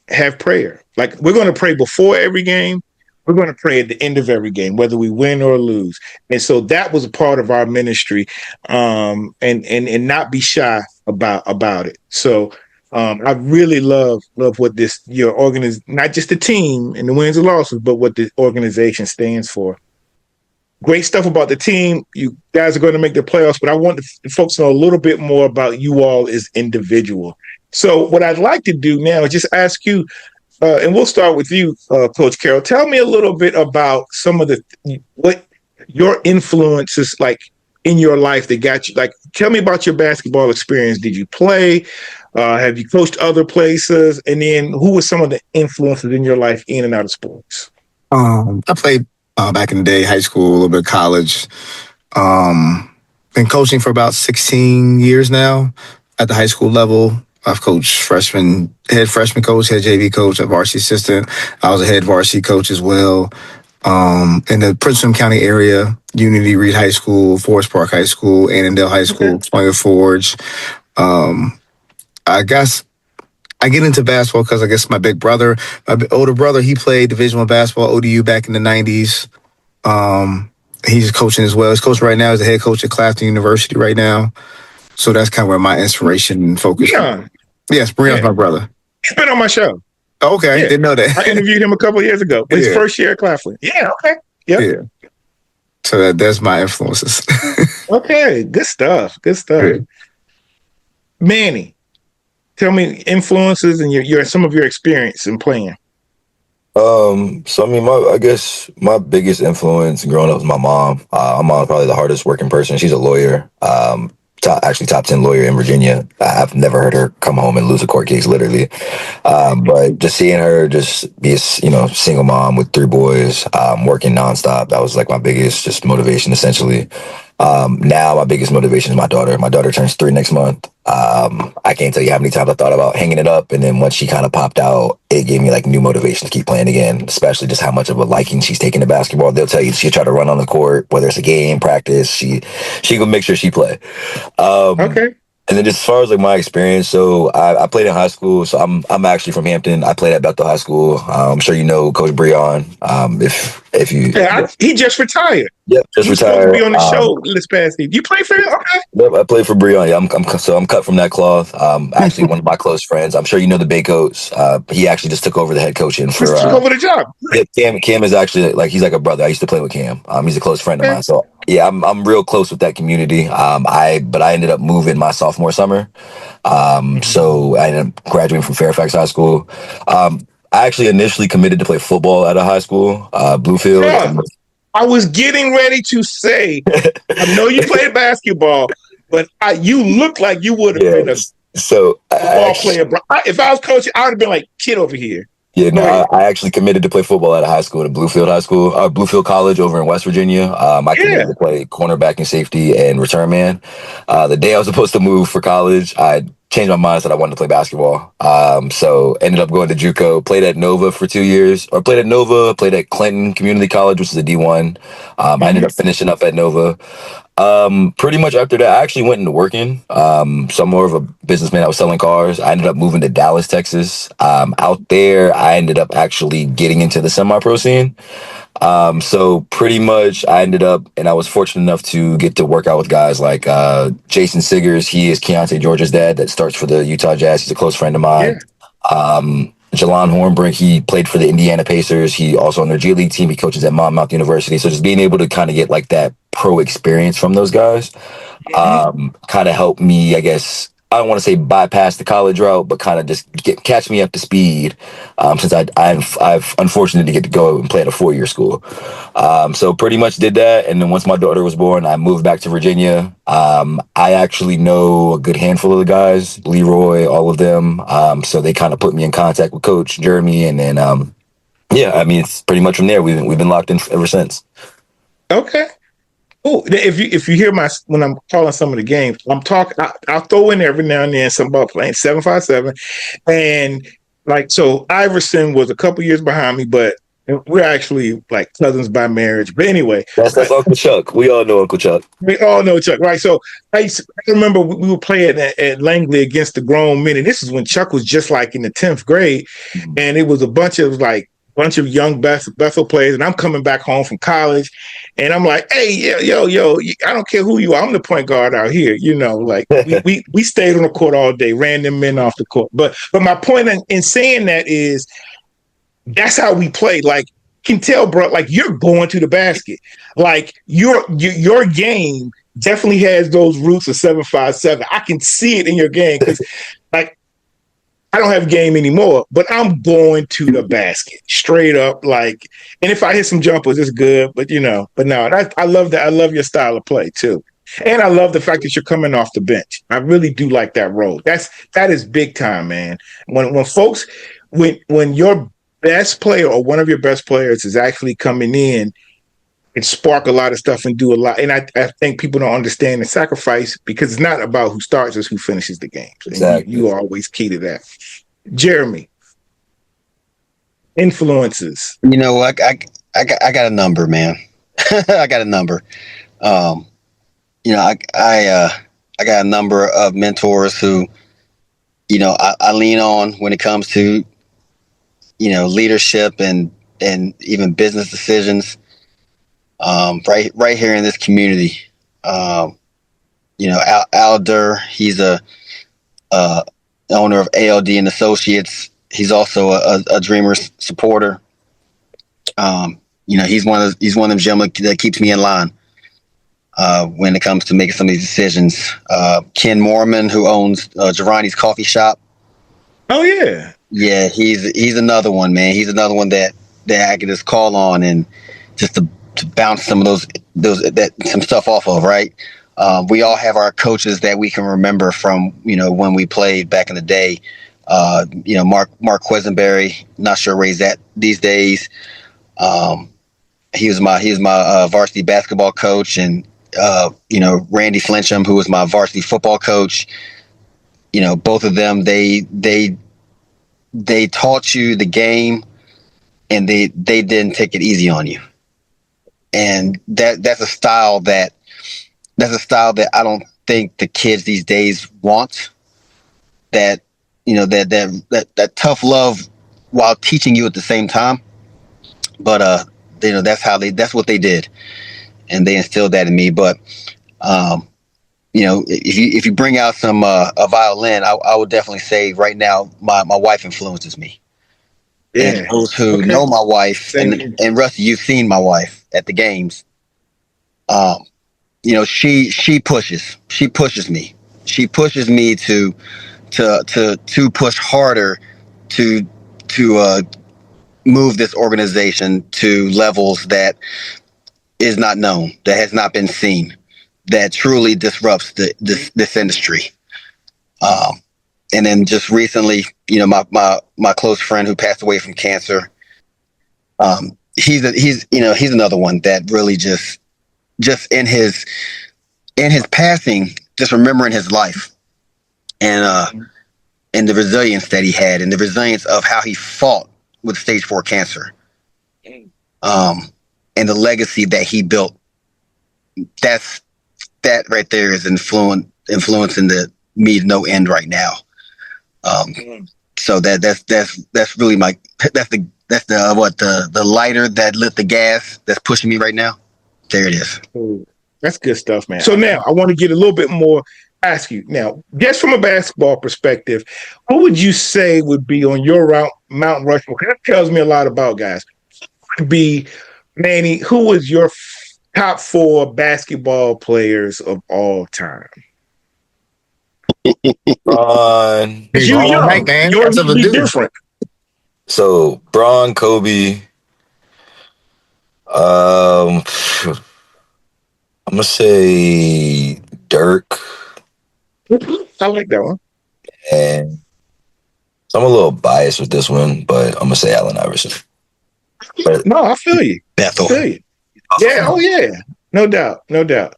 to have prayer. Like we're going to pray before every game. We're going to pray at the end of every game, whether we win or lose. And so that was a part of our ministry, and not be shy about it. So I really love what your not just the team and the wins and losses, but what the organization stands for. Great stuff about the team. You guys are going to make the playoffs, but I want the folks to know a little bit more about you all as individual. So what I'd like to do now is just ask you, and we'll start with you, Coach Carroll. Tell me a little bit about some of what your influences like in your life that got you. Like, tell me about your basketball experience. Did you play? Have you coached other places? And then, who were some of the influences in your life in and out of sports? I played back in the day, high school, a little bit of college. Been coaching for about 16 years now at the high school level. I've coached head freshman coach, head JV coach, a varsity assistant. I was a head varsity coach as well. In the Prince William County area, Unity Reed High School, Forest Park High School, Annandale High School, Springer Forge. I guess I get into basketball because I guess my older brother, he played Division I basketball, ODU back in the 90s. He's coaching as well. He's coaching right now. He's the head coach at Clafton University right now. So that's kind of where my inspiration and focus is. Yes, Breon's my brother. He's been on my show. Okay, didn't know that. I interviewed him a couple of years ago. His first year at Claflin. Yeah, okay. Yep. Yeah. So that's my influences. Okay, good stuff. Good stuff. Yeah. Manny, tell me influences and your some of your experience in playing. So I mean, I guess my biggest influence growing up was my mom. My mom's probably the hardest working person. She's a lawyer. Top 10 lawyer in Virginia. I've never heard her come home and lose a court case, literally. But just seeing her just be a single mom with 3 boys, working nonstop, that was like my biggest just motivation, essentially. Now my biggest motivation is my daughter. My daughter turns 3 next month. I can't tell you how many times I thought about hanging it up, and then once she kind of popped out, it gave me like new motivation to keep playing again, especially just how much of a liking she's taken to basketball. They'll tell you she'll try to run on the court, whether it's a game, practice, she will make sure she play. Okay. And then just as far as like my experience, so I played in high school. So I'm actually from Hampton. I played at Bethel High School. I'm sure you know Coach Bryan. If you, he just retired. Yep, just He's retired. Supposed to be on the show this past season. You play for him? Okay. Yep, I played for Bryan. Yeah, I'm cut from that cloth. Actually, one of my close friends. I'm sure you know the Baycoats. He actually just took over the head coaching for. Took over the job. Yeah, Cam is actually he's like a brother. I used to play with Cam. He's a close friend of mine. So yeah, I'm real close with that community. I ended up moving my sophomore summer. So I ended up graduating from Fairfax High School. I actually initially committed to play football at a high school, Bluefield. Yeah. I was getting ready to say, I know you played basketball, but you look like you would have been a ball player. If I was coaching, I would have been like, kid over here. Yeah, no, I actually committed to play football at a high school, at Bluefield College over in West Virginia. I committed to play cornerback and safety and return man. The day I was supposed to move for college, I changed my mind and said I wanted to play basketball. So ended up going to JUCO, played at Nova for 2 years, or played at Clinton Community College, which is a D1. I ended up finishing up at Nova. Pretty much after that, I actually went into working. So I'm more of a businessman. I was selling cars. I ended up moving to Dallas, Texas. Out there, I ended up actually getting into the semi-pro scene. So pretty much I ended up, and I was fortunate enough to get to work out with guys like Jason Siggers. He is Keontae George's dad that starts for the Utah Jazz. He's a close friend of mine. Jalon Hornbrink, he played for the Indiana Pacers. He also on their G League team. He coaches at Monmouth University. So just being able to kind of get like that pro experience from those guys kind of helped me, I guess, I don't want to say bypass the college route, but kind of just catch me up to speed. Since I've unfortunately get to go and play at a 4-year school. So pretty much did that. And then once my daughter was born, I moved back to Virginia. I actually know a good handful of the guys, Leroy, all of them. So they kind of put me in contact with Coach Jeremy. And then, yeah, I mean, it's pretty much from there. We've been locked in ever since. Okay. Oh, if you hear when I'm calling some of the games, I'm talking. I'll throw in every now and then something about playing 757, and like so. Iverson was a couple years behind me, but we're actually like cousins by marriage. But anyway, That's Uncle Chuck. We all know Uncle Chuck. we all know Chuck, right? So I remember we were playing at Langley against the grown men, and this is when Chuck was just like in the 10th grade, and it was a bunch of young Bethel players, and I'm coming back home from college, and I'm like, hey, yo, I don't care who you are, I'm the point guard out here, like we stayed on the court all day, ran them men off the court. But my point in saying that is that's how we played. Like, you can tell, bro, like you're going to the basket. Like your game definitely has those roots of 757. I can see it in your game because like I don't have a game anymore, but I'm going to the basket straight up. Like, and if I hit some jumpers, it's good. But but no, I love that. I love your style of play too, and I love the fact that you're coming off the bench. I really do like that role. That is big time, man. When folks, when your best player or one of your best players is actually coming in and spark a lot of stuff and do a lot. And I think people don't understand the sacrifice because it's not about who starts, it's who finishes the game. Exactly. You are always key to that. Jeremy, influences. You know, I got a number, man. I got a number. I got a number of mentors who, I lean on when it comes to, leadership and even business decisions. Right here in this community. Al Durr, he's a owner of ALD and Associates. He's also a Dreamers supporter. He's one of them gentlemen that keeps me in line when it comes to making some of these decisions. Ken Mormon, who owns Giovanni's Coffee Shop. Oh yeah, yeah, he's another one, man. He's another one that I can just call on and just to bounce some of some stuff off of, right? We all have our coaches that we can remember from, when we played back in the day. Mark Quisenberry, not sure where he's at these days. He was my varsity basketball coach, and Randy Flincham, who was my varsity football coach. Both of them, they taught you the game, and they didn't take it easy on you. And that's a style that I don't think the kids these days want. That that tough love while teaching you at the same time. But that's what they did, and they instilled that in me. But if you bring out some a violin, I would definitely say right now my wife influences me. Yeah. And those who know my wife, and Rusty, you've seen my wife at the games. She pushes me. She pushes me to push harder to move this organization to levels that is not known, that has not been seen, that truly disrupts this industry. And then just recently, my close friend who passed away from cancer, he's another one that really just in his passing, just remembering his life and the resilience that he had, and the resilience of how he fought with stage 4 cancer, and the legacy that he built. That right there is influencing me to no end right now. So that's really that's the lighter that lit the gas that's pushing me right now. There it is. That's good stuff, man. So now I want to get a little bit more. Ask you now, just from a basketball perspective, who would you say would be on your route, Mount Rushmore? Because that tells me a lot about guys. Would be Manny. Who was your top 4 basketball players of all time? Braun. Because you All right, young. man. Yours That's would something be to do. different. So Braun, Kobe. I'm gonna say Dirk, I like that one. and I'm a little biased with this one, but I'm gonna say Allen Iverson. But No, I feel you. I Bethel. feel you. Yeah, oh yeah. No doubt. No doubt.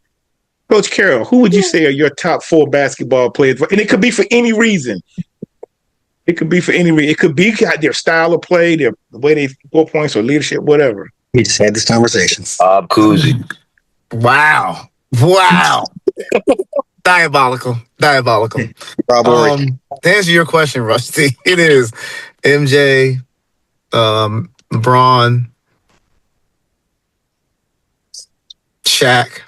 Coach Carroll, who would you say are your top 4 basketball players? And it could be for any reason. It could be for any reason. It could be their style of play, the way they score points or leadership, whatever. We just had this conversation. Bob Cousy. Wow. Diabolical. Robbery. To answer your question, Rusty, it is MJ, LeBron, Shaq.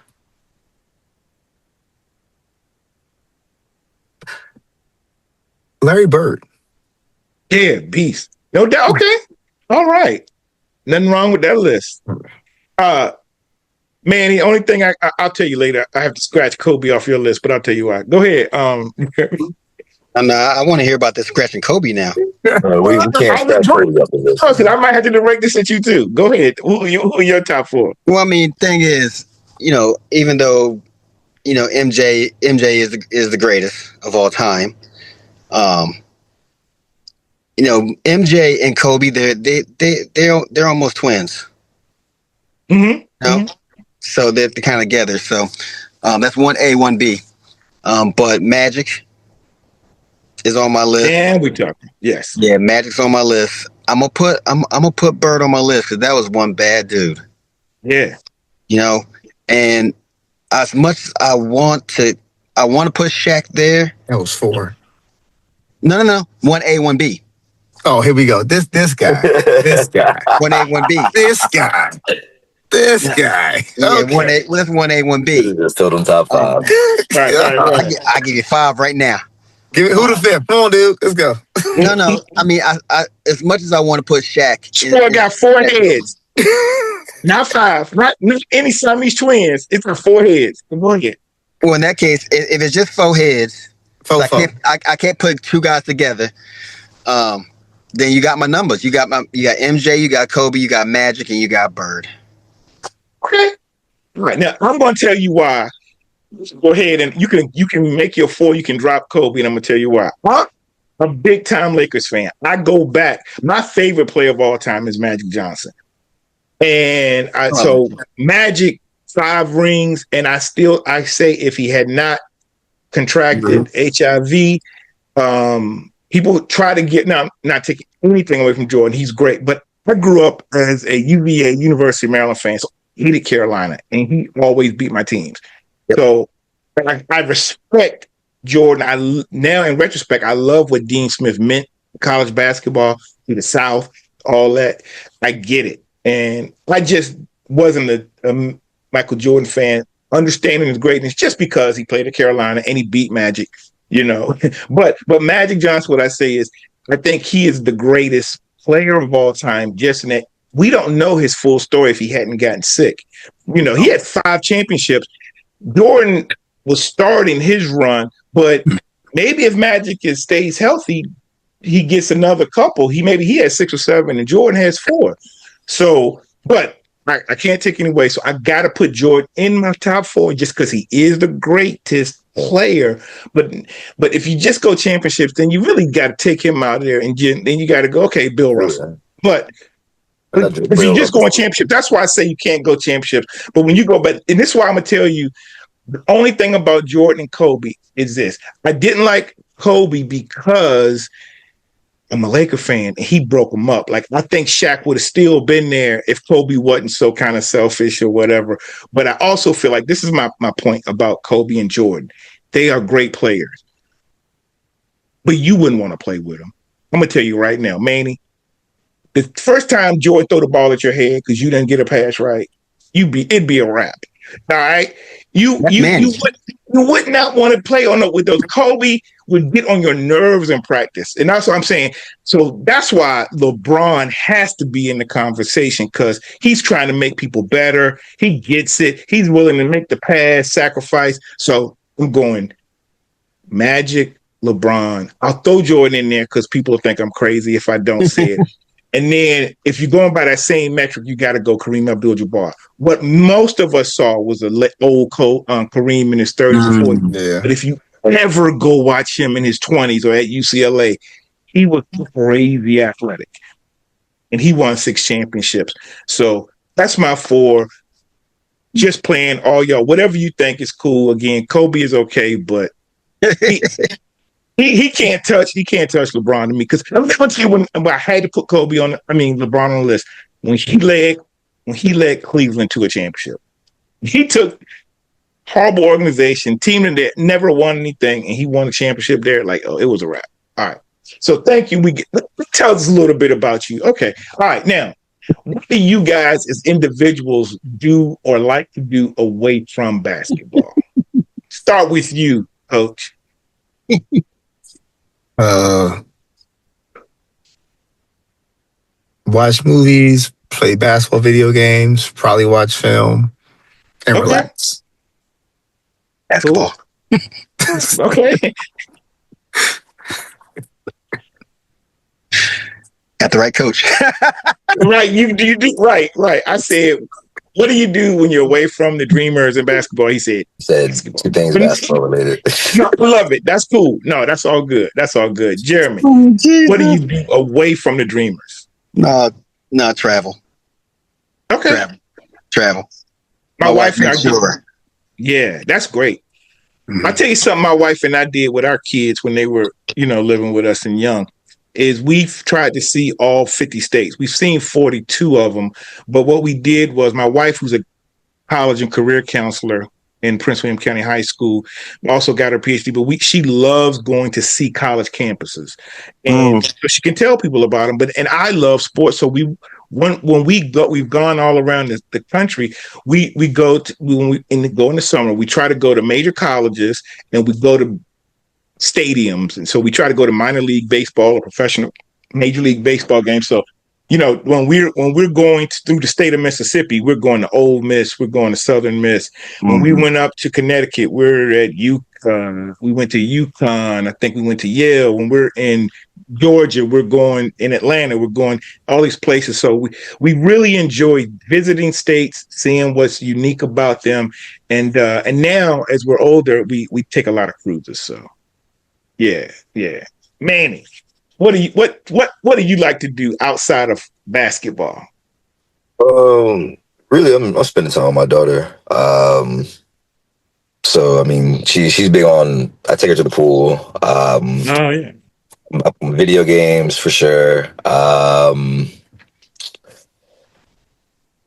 Larry Byrd. Yeah, beast. No doubt. Okay. All right. Nothing wrong with that list. Man, the only thing I'll tell you later, I have to scratch Kobe off your list, but I'll tell you why. Go ahead. I want to hear about this scratching Kobe now. We can't scratch Kobe up in this. I might have to direct this at you too. Go ahead. Who are your top 4? Well, I mean, thing is, even though, MJ is the greatest of all time. MJ and Kobe, they're almost twins. Mm-hmm. Mm-hmm. So they're kind of together. So that's 1A, 1B. But Magic is on my list. And we talking. Yes. Yeah, Magic's on my list. I'm gonna put Byrd on my list because that was one bad dude. Yeah. And as much as I want to put Shaq there. That was 4. No. 1A, 1B. Oh, here we go. This guy. 1A, 1B. This guy. Yeah, Okay. 1A. Well, that's 1A, 1B. Just told them top 5. Right. I give you 5 right now. Give it who the 5th? Come on, dude. Let's go. No. I mean, I as much as I want to put Shaq. Sure got 4 heads. Not 5. Not any Siamese twins. It's for 4 heads. Come on, get. Well, in that case, if it's just 4 heads, I can't put 2 guys together. Then you got my numbers. You got MJ, you got Kobe, you got Magic, and you got Byrd. Okay. All right. Now I'm going to tell you why. Go ahead and you can make your 4. You can drop Kobe, and I'm going to tell you why. I'm a big time Lakers fan. I go back. My favorite player of all time is Magic Johnson, and so Magic 5 rings, and I say if he had not contracted HIV, people try to get not taking anything away from Jordan. He's great, but I grew up as a UVA, University of Maryland fan, so I hated Carolina, and he always beat my teams. Yep. So I respect Jordan. Now in retrospect, I love what Dean Smith meant to college basketball, to the South, all that. I get it, and I just wasn't a Michael Jordan fan, understanding his greatness just because he played at Carolina and he beat Magic. But Magic Johnson, what I say is, I think he is the greatest player of all time. Just in that we don't know his full story if he hadn't gotten sick. He had 5 championships. Jordan was starting his run, but maybe if Magic stays healthy, he gets another couple. He has 6 or 7, and Jordan has 4. So, but I can't take any away. So I got to put Jordan in my top 4 just because he is the greatest player. But if you just go championships, then you really got to take him out of there, and then you got to go, okay, Bill Russell. But if you just go on championship, that's why I say you can't go championships. But when you go back, and this is why I'm going to tell you, the only thing about Jordan and Kobe is this. I didn't like Kobe because I'm a Laker fan, and he broke him up. Like, I think Shaq would have still been there if Kobe wasn't so kind of selfish or whatever. But I also feel like this is my point about Kobe and Jordan. They are great players, but you wouldn't want to play with them. I'm going to tell you right now, Manny, the first time Jordan throw the ball at your head because you didn't get a pass right, it'd be a wrap. All right? You would not want to play with those. Kobe would get on your nerves in practice. And that's what I'm saying. So that's why LeBron has to be in the conversation, because he's trying to make people better. He gets it. He's willing to make the pass, sacrifice. So I'm going Magic, LeBron. I'll throw Jordan in there because people think I'm crazy if I don't say it. And then if you're going by that same metric, you got to go Kareem Abdul-Jabbar. What most of us saw was old Kareem in his 30s or 40s. Yeah. But if you ever go watch him in his 20s or at UCLA, he was crazy athletic. And he won 6 championships. So that's my 4. Just playing all y'all. Whatever you think is cool. Again, Kobe is okay, but he can't touch LeBron to me, because I'm going to tell you when I had to put LeBron on the list, when he led Cleveland to a championship. He took horrible organization, team that never won anything, and he won a championship there. Like, oh, it was a wrap. All right. So thank you. Tell us a little bit about you. Okay. All right. Now, what do you guys as individuals do or like to do away from basketball? Start with you, Coach. Watch movies, play basketball video games, probably watch film, and relax. Basketball. Cool. Okay. Got the right coach. Right. You do right. I said, what do you do when you're away from the Dreamers and basketball? He said basketball. 2 things basketball related. No, I love it. That's cool. No, that's all good. Jeremy, what do you do away from the Dreamers? No, travel. Okay. Travel. My wife and I sure. Yeah, that's great. Mm-hmm. I'll tell you something my wife and I did with our kids when they were, living with us and young, is we've tried to see all 50 states. We've seen 42 of them. But what we did was, my wife, who's a college and career counselor in Prince William County High School, also got her PhD, but she loves going to see college campuses. And so she can tell people about them. And I love sports. So we've gone all around the country. We go in the summer, we try to go to major colleges, and we go to stadiums. And so we try to go to minor league baseball or professional major league baseball games. So, when we're going through the state of Mississippi, we're going to Ole Miss, we're going to Southern Miss. When we went up to Connecticut, we're at UConn. We went to UConn. I think we went to Yale. When we're in Georgia, we're going in Atlanta. We're going all these places. So we really enjoy visiting states, seeing what's unique about them. And now, as we're older, we take a lot of cruises. So yeah. Manny, what do you like to do outside of basketball? Really, I'm spending time with my daughter. So I mean, she's big on. I take her to the pool. Video games for sure.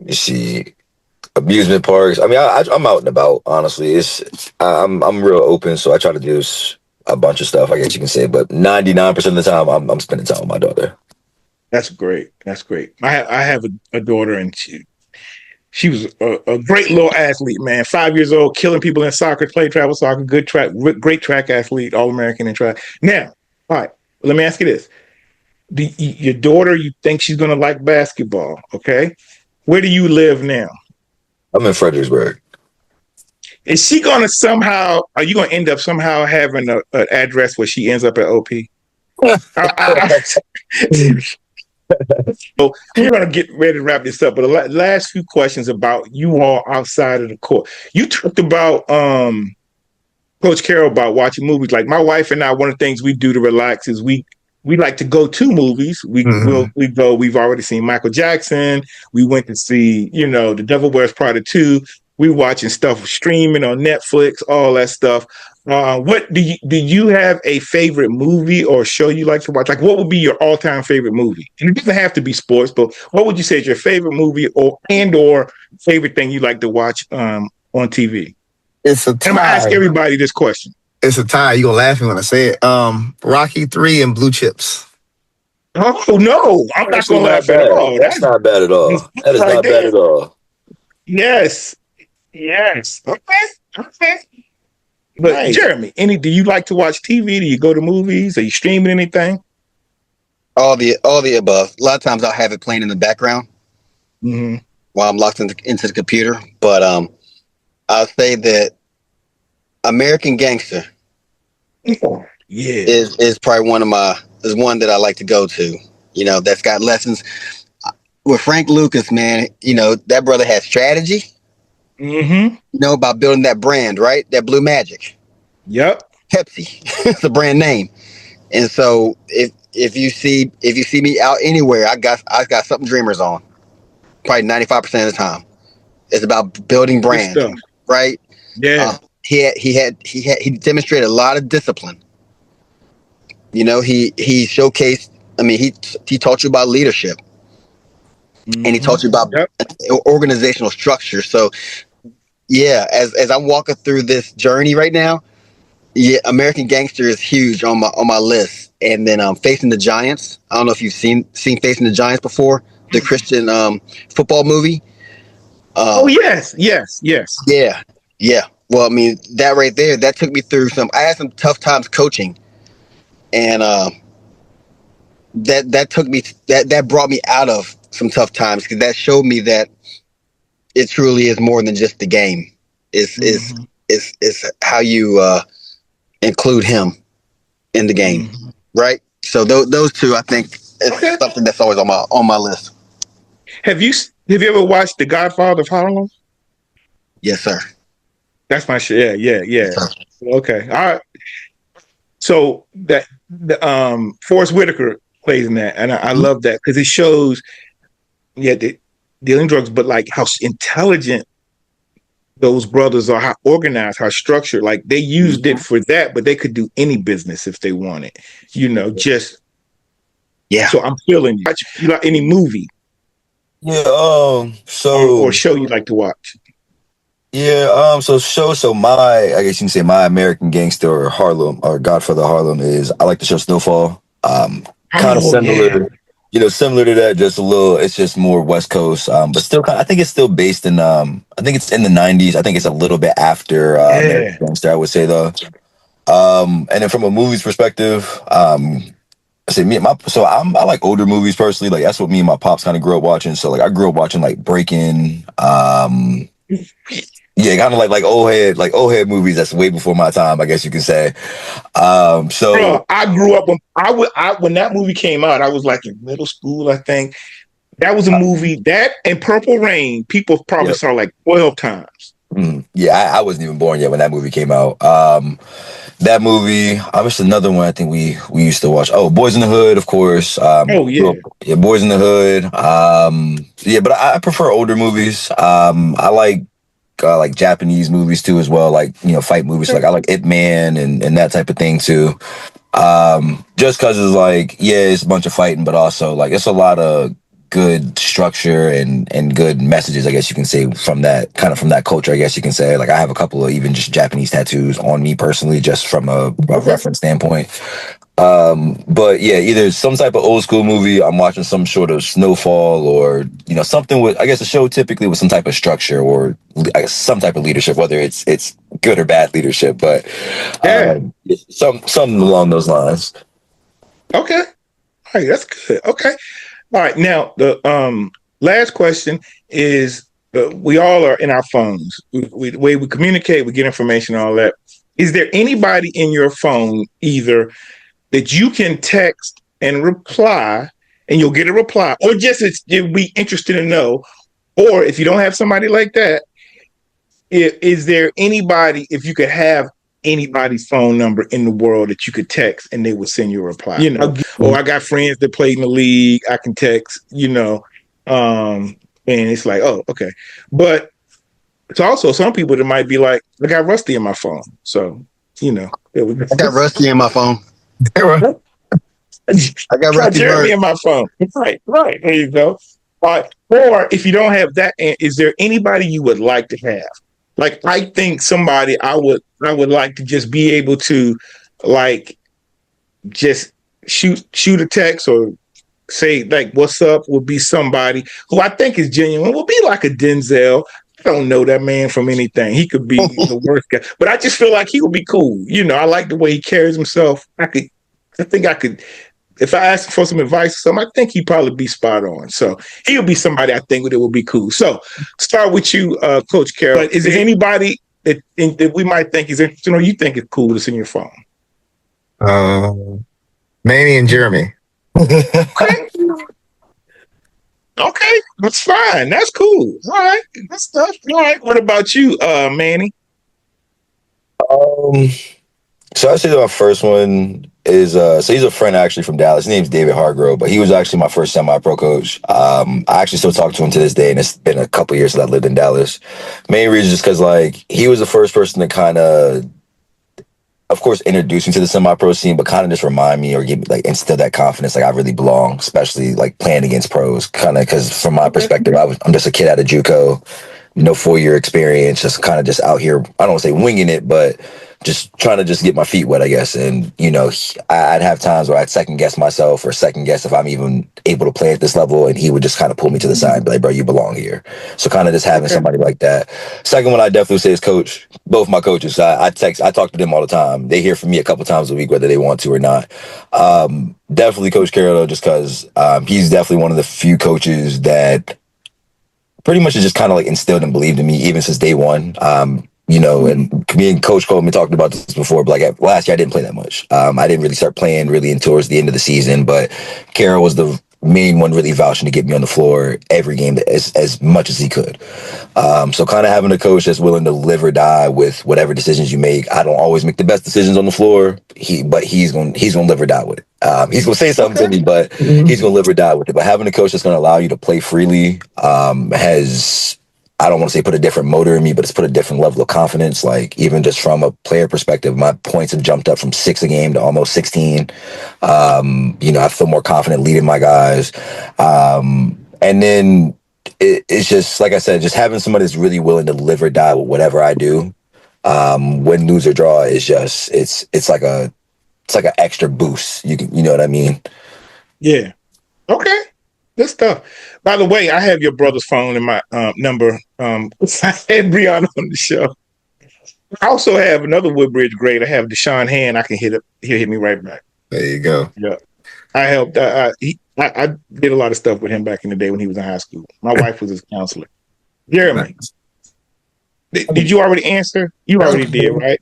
You see, amusement parks. I mean, I'm out and about. Honestly, I'm real open, so I try to do a bunch of stuff, I guess you can say, but 99% of the time I'm spending time with my daughter. That's great. I have a daughter, and she was a great little athlete, man. 5 years old, killing people in soccer, played travel soccer, great track athlete, All-American in track. Now, all right, let me ask you this. Your daughter, you think she's going to like basketball, okay? Where do you live now? I'm in Fredericksburg. Is she going to somehow, are you going to end up somehow having an address where she ends up at OP? So we're going to get ready to wrap this up. But the last few questions about you all outside of the court. You talked about Coach Carroll about watching movies. Like my wife and I, one of the things we do to relax is we like to go to movies. We go. We've already seen Michael Jackson. We went to see, The Devil Wears Prada 2. We watching stuff streaming on Netflix, all that stuff. What do you have a favorite movie or show you like to watch? Like, what would be your all-time favorite movie? And it doesn't have to be sports, but what would you say is your favorite movie or favorite thing you like to watch on TV? It's a tie. I'm gonna ask everybody this question. It's a tie. You're gonna laugh when I say it. Rocky 3 and Blue Chips. Oh no, I'm not gonna laugh at all. That's not bad at all. That is not bad at all. Yes. Okay. But right. Jeremy, do you like to watch TV? Do you go to movies? Are you streaming anything? All the above. A lot of times I'll have it playing in the background while I'm locked into the computer. But I'll say that American Gangster Yeah. is probably one that I like to go to. That's got lessons with Frank Lucas, man. That brother has strategy. Mm-hmm. About building that brand, right? That Blue Magic, Yep. Pepsi. It's a brand name. And so if you see me out anywhere, I got something Dreamers on. Probably 95% of the time, it's about building Good brands, stuff. right? Yeah. He demonstrated a lot of discipline. He showcased. I mean, he taught you about leadership, and he Mm-hmm. taught you about Yep. organizational structure. So yeah, as I'm walking through this journey right now, yeah, American Gangster is huge on my list. And then Facing the Giants. I don't know if you've seen Facing the Giants before, the Christian football movie. Oh yes, yes, yes. Yeah, yeah. Well, I mean, that right there, that took me through I had some tough times coaching, and that brought me out of some tough times, because that showed me that it truly is more than just the game. It's is Mm-hmm. is how you include him in the game, Mm-hmm. right? So those two, I think, is Okay. something that's always on my list. Have you ever watched The Godfather of Harlem? Yes, sir. That's my shit. Yeah, yeah, Yes, yeah. sir. Okay. All right. So that the Forrest Whitaker plays in that, and I Mhm. love that because it shows, yeah, the dealing drugs, but like how intelligent those brothers are, how organized, how structured. Like they used it for that, but they could do any business if they wanted. Just Yeah. so I'm feeling you. You like any movie Yeah. or So show you like to watch? yeah. So my, I guess you can say my American Gangster or Harlem or Godfather Harlem is, I like the show Snowfall. Kind of Oh yeah, similar. Similar to that, just a little. It's just more West Coast, but still, I think it's still based in. I think it's in the '90s. I think it's a little bit after yeah. American Gangster, I would say though. And then from a movies perspective, I say me and my so I like older movies personally. Like that's what me and my pops kind of grew up watching. So like I grew up watching like Breaking. Yeah, kind of like old head movies. That's way before my time, I guess you can say. Bro, So I grew up when that movie came out. I was like in middle school, I think. That was a movie that and Purple Rain. People probably yeah, saw like 12 times. yeah. I wasn't even born yet when that movie came out. That movie. I wish another one. I think we used to watch. Oh, Boys in the Hood, of course. Oh yeah, Yeah, Boys in the Hood. Yeah, but I prefer older movies. I like Japanese movies too as well. Like fight movies. Like I like Ip Man and that type of thing too. Just because it's like, yeah, it's a bunch of fighting, but also like it's a lot of good structure and good messages, I guess you can say, from that culture, I guess you can say. Like I have a couple of even just Japanese tattoos on me personally, just from a reference standpoint. But yeah, either some type of old school movie, I'm watching some sort of Snowfall, or something with, I guess, a show typically with some type of structure, or I guess some type of leadership, whether it's good or bad leadership, but yeah. something along those lines. Okay, all right, that's good. Okay, all right. Now the last question is: we all are in our phones. The way we communicate, we get information, all that. Is there anybody in your phone either that you can text and reply, and you'll get a reply, or just you'll be interested to know, or if you don't have somebody like that, is there anybody, if you could have anybody's phone number in the world that you could text and they would send you a reply? I got friends that play in the league. I can text, and it's like, oh, okay. But it's also some people that might be like, I got Rusty in my phone. So, I got Rusty in my phone. I got Try Rusty Jeremy Byrd. in my phone. Right, right. There you go. Or if you don't have that, is there anybody you would like to have? Like, I think somebody I would like to just be able to, like, just shoot a text or say like "What's up?" would be somebody who I think is genuine. Would be like a Denzel. I don't know that man from anything. He could be the worst guy, but I just feel like he would be cool. I like the way he carries himself. I think I could. If I asked for some advice or something, I think he'd probably be spot on. So he would be somebody I think that would be cool. So start with you, Coach Carroll. Is there anybody that we might think is interesting or you think is cool that's in your phone? Uh, Manny and Jeremy. Okay. Okay, that's fine. That's cool. All right, good stuff. All right. What about you, Manny? Um, so I say that my first one is so he's a friend actually from Dallas. His name's David Hargrove, but he was actually my first semi-pro coach. I actually still talk to him to this day, and it's been a couple years since I lived in Dallas. Main reason is just because like he was the first person to kind of course, introduce me to the semi-pro scene, but kind of just remind me or give me like instill that confidence, like I really belong, especially like playing against pros. Kind of because from my perspective, I'm just a kid out of JUCO, no 4 year experience, just kind of just out here. I don't want to say winging it, but just trying to just get my feet wet, I guess. And I'd have times where I'd second guess myself or second guess if I'm even able to play at this level, and he would just kind of pull me to the side and be like, "Bro, you belong here." So kind of just having somebody like that. Second one, I definitely say is coach. Both my coaches, I talk to them all the time. They hear from me a couple times a week, whether they want to or not. Definitely Coach Carroll, though, just because he's definitely one of the few coaches that pretty much has just kind of like instilled and believed in me even since day one. And me and Coach Coleman talked about this before, but like last year I didn't play that much. I didn't really start playing really in towards the end of the season, but Carroll was the main one really vouching to get me on the floor every game as much as he could. So kind of having a coach that's willing to live or die with whatever decisions you make. I don't always make the best decisions on the floor. But he's gonna live or die with it. He's gonna say something to me, but he's gonna live or die with it. But having a coach that's gonna allow you to play freely has, I don't want to say put a different motor in me, but it's put a different level of confidence. Like even just from a player perspective, my points have jumped up from 6 a game to almost 16. I feel more confident leading my guys. And then it's just like I said, just having somebody that's really willing to live or die with whatever I do. Win, lose or draw is just it's like an extra boost. You know what I mean? Yeah. Okay. Good stuff. By the way, I have your brother's phone and my number. I had Brianna on the show. I also have another Woodbridge grade. I have Deshaun Hand. I can hit it. He'll hit me right back. There you go. Yeah. I helped. I did a lot of stuff with him back in the day when he was in high school. My wife was his counselor. Jeremy, did you already answer? You already did, right?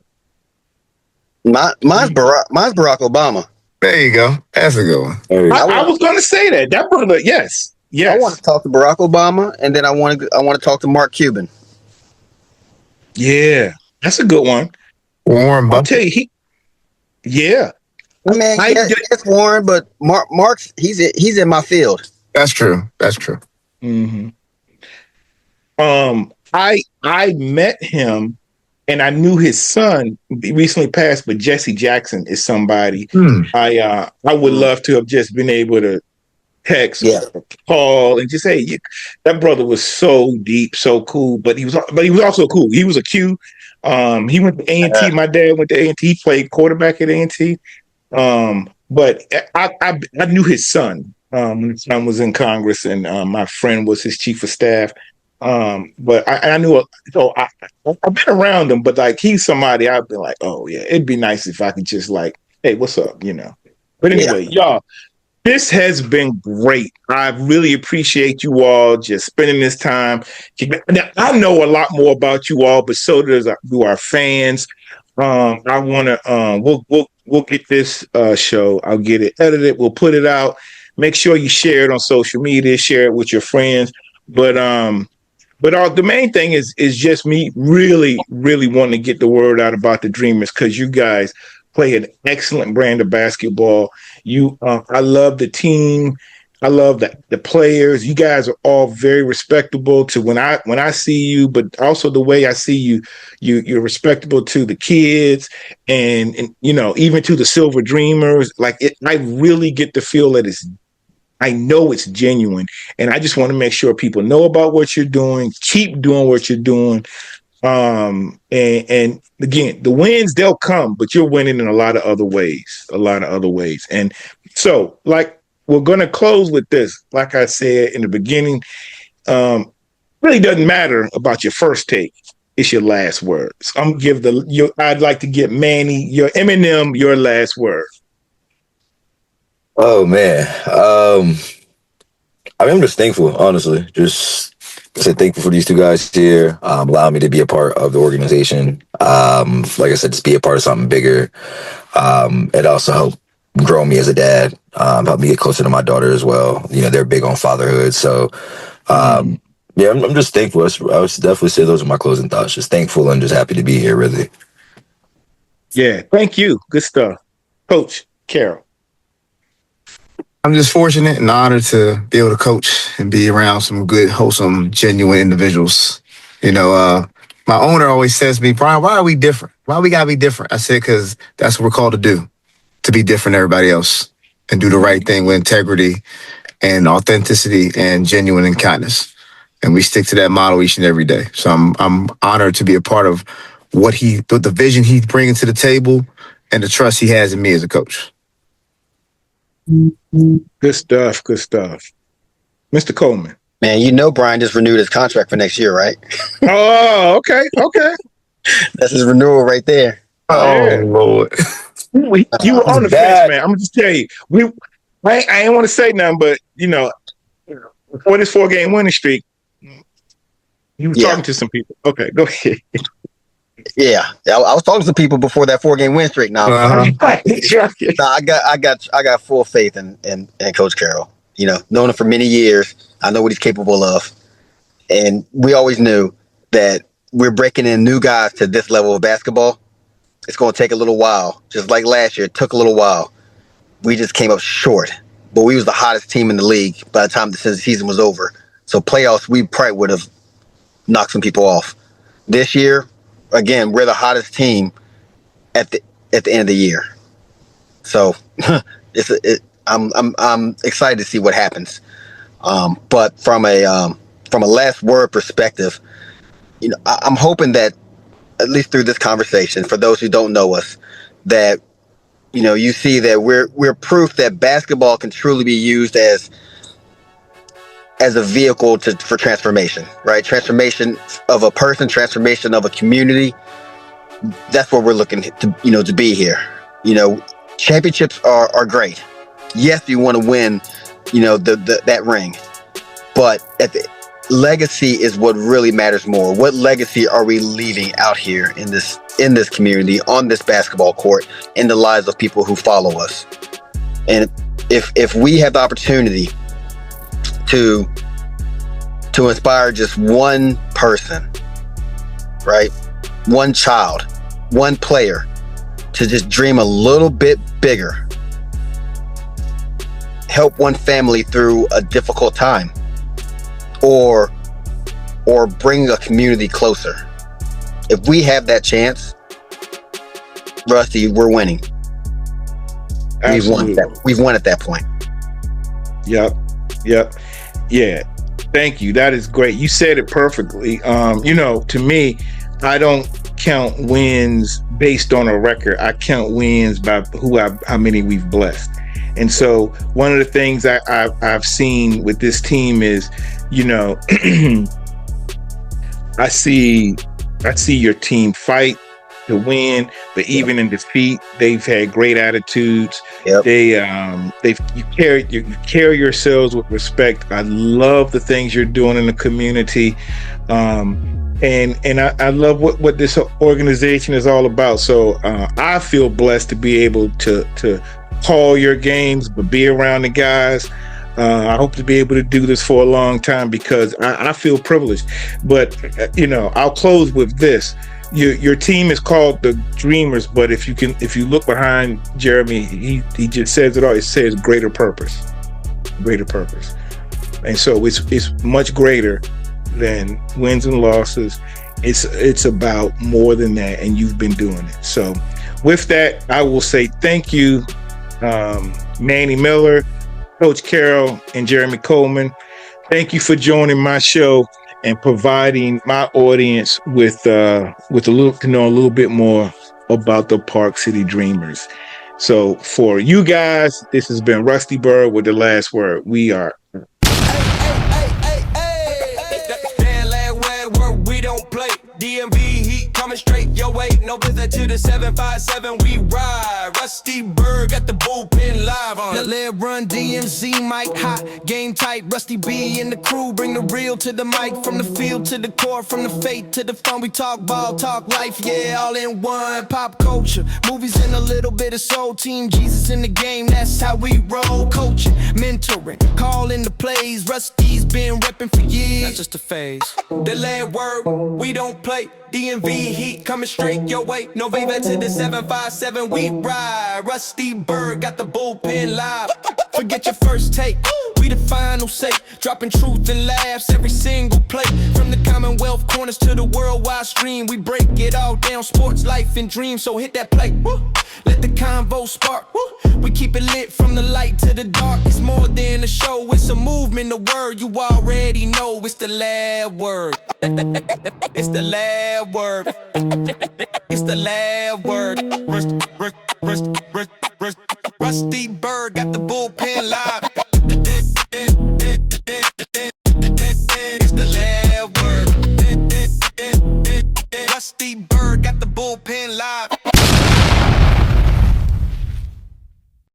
Mine's Barack Obama. There you go. That's a good one. I was going to say that. That brother, yes. I want to talk to Barack Obama, and then I want to talk to Mark Cuban. Yeah, that's a good one. Warren Buffett. I'll tell you, yeah. I mean, it's Warren, but Mark's he's in my field. That's true. That's true. Mm-hmm. I met him, and I knew his son recently passed, but Jesse Jackson is somebody I would love to have just been able to text, or call, and just say, that brother was so deep, so cool. But he was also cool. He was a Q. He went to A&T. My dad went to A&T. He played quarterback at A&T. But I knew his son when his son was in Congress, and my friend was his chief of staff. But I knew, so I've been around him, but like he's somebody I've been like, oh yeah, it'd be nice if I could just like, hey, what's up, But anyway, y'all, this has been great. I really appreciate you all just spending this time. Now, I know a lot more about you all, but so do our fans. I want to. We'll get this show. I'll get it edited. We'll put it out. Make sure you share it on social media. Share it with your friends. But the main thing is just me really, really wanting to get the word out about the Dreamers, because you guys play an excellent brand of basketball. I love the team. I love the players. You guys are all very respectable to when I see you, but also the way I see you. You're respectable to the kids and even to the Silver Dreamers. Like I really get the feel that I know it's genuine, and I just want to make sure people know about what you're doing. Keep doing what you're doing. And again, the wins, they'll come, but you're winning in a lot of other ways. And so, like, we're going to close with this. Like I said in the beginning, really doesn't matter about your first take. It's your last words. I'd like to give Manny, your Eminem, your last word. Oh man. I'm just thankful, honestly. Just said, thankful for these two guys here, allowing me to be a part of the organization. Like I said, just be a part of something bigger. It also helped grow me as a dad, helped me get closer to my daughter as well. You know, they're big on fatherhood. So, yeah, I'm just thankful. I would definitely say those are my closing thoughts. Just thankful and just happy to be here, really. Yeah, thank you. Good stuff. Coach Carroll. I'm just fortunate and honored to be able to coach and be around some good, wholesome, genuine individuals. You know, my owner always says to me, Brian, why are we different? Why we gotta be different? I said, because that's what we're called to do, to be different than everybody else and do the right thing with integrity and authenticity and genuine and kindness. And we stick to that model each and every day. So I'm honored to be a part of the vision he's bringing to the table and the trust he has in me as a coach. Good stuff. Good stuff. Mr. Coleman. Man, you know Brian just renewed his contract for next year, right? Oh, okay. Okay. That's his renewal right there. Yeah. Lord. You were on the fence, man. I'm gonna just tell you. I ain't want to say nothing, but you know, before this 4-game winning streak, you were talking to some people. Okay, go ahead. Yeah, I was talking to people before that 4-game win streak. Now, I got full faith in Coach Carroll. You know, known him for many years, I know what he's capable of, and we always knew that we're breaking in new guys to this level of basketball. It's going to take a little while, just like last year. It took a little while. We just came up short, but we was the hottest team in the league by the time the season was over. So playoffs, we probably would have knocked some people off. This year, again, we're the hottest team at the end of the year. So I'm excited to see what happens. But from a last word perspective, you know, I'm hoping that at least through this conversation, for those who don't know us, that you know you see that we're proof that basketball can truly be used as a vehicle for transformation, right? Transformation of a person, transformation of a community. That's what we're looking to be here. You know, championships are great. Yes, you want to win, you know, that ring, but legacy is what really matters more. What legacy are we leaving out here in this community, on this basketball court, in the lives of people who follow us? And if we have the opportunity to inspire just one person, right? One child, one player to just dream a little bit bigger, help one family through a difficult time, or bring a community closer. If we have that chance, Rusty, we're winning. Absolutely. We've won at that point. Yep. Yeah. Thank you. That is great. You said it perfectly. You know, to me, I don't count wins based on a record. I count wins by how many we've blessed. And so one of the things I've seen with this team is, you know, I see your team fight to win, but even in defeat, they've had great attitudes. Yep. You carry yourselves with respect. I love the things you're doing in the community. And I love what this organization is all about. So I feel blessed to be able to call your games, but be around the guys. I hope to be able to do this for a long time because I feel privileged. But you know, I'll close with this. Your team is called the Dreamers, but if you look behind Jeremy, he just says it all. It says greater purpose, and so it's much greater than wins and losses. It's about more than that, and you've been doing it. So with that, I will say thank you, Manny Miller, Coach Carroll, and Jeremy Coleman. Thank you for joining my show and providing my audience with a little bit more about the Park City Dreamers. So for you guys, this has been Rusty Byrd with the last word. We are. That last word we don't play. DMV heat. coming straight your way. No visit to the 757, we ride. Rusty Byrd got the bullpen live on. Let run DMZ, Mike hot, game tight. Rusty B and the crew bring the real to the mic. From the field to the court, from the fate to the fun. We talk ball, talk life, yeah, all in one. Pop culture, movies and a little bit of soul. Team Jesus in the game, that's how we roll. Coaching, mentoring, calling the plays. Rusty's been repping for years, not just a phase. The last word, we don't play. DMV heat coming straight your way. No Viva to the 757, we ride. Rusty Byrd got the bullpen live. Forget your first take, we the final say. Dropping truth and laughs every single play. From the Commonwealth corners to the worldwide stream, we break it all down, sports, life, and dreams. So hit that play, woo. Let the convo spark, woo. We keep it lit from the light to the dark. It's more than a show, it's a movement, a word you already know. It's the last word. It's the last word. It's the last word.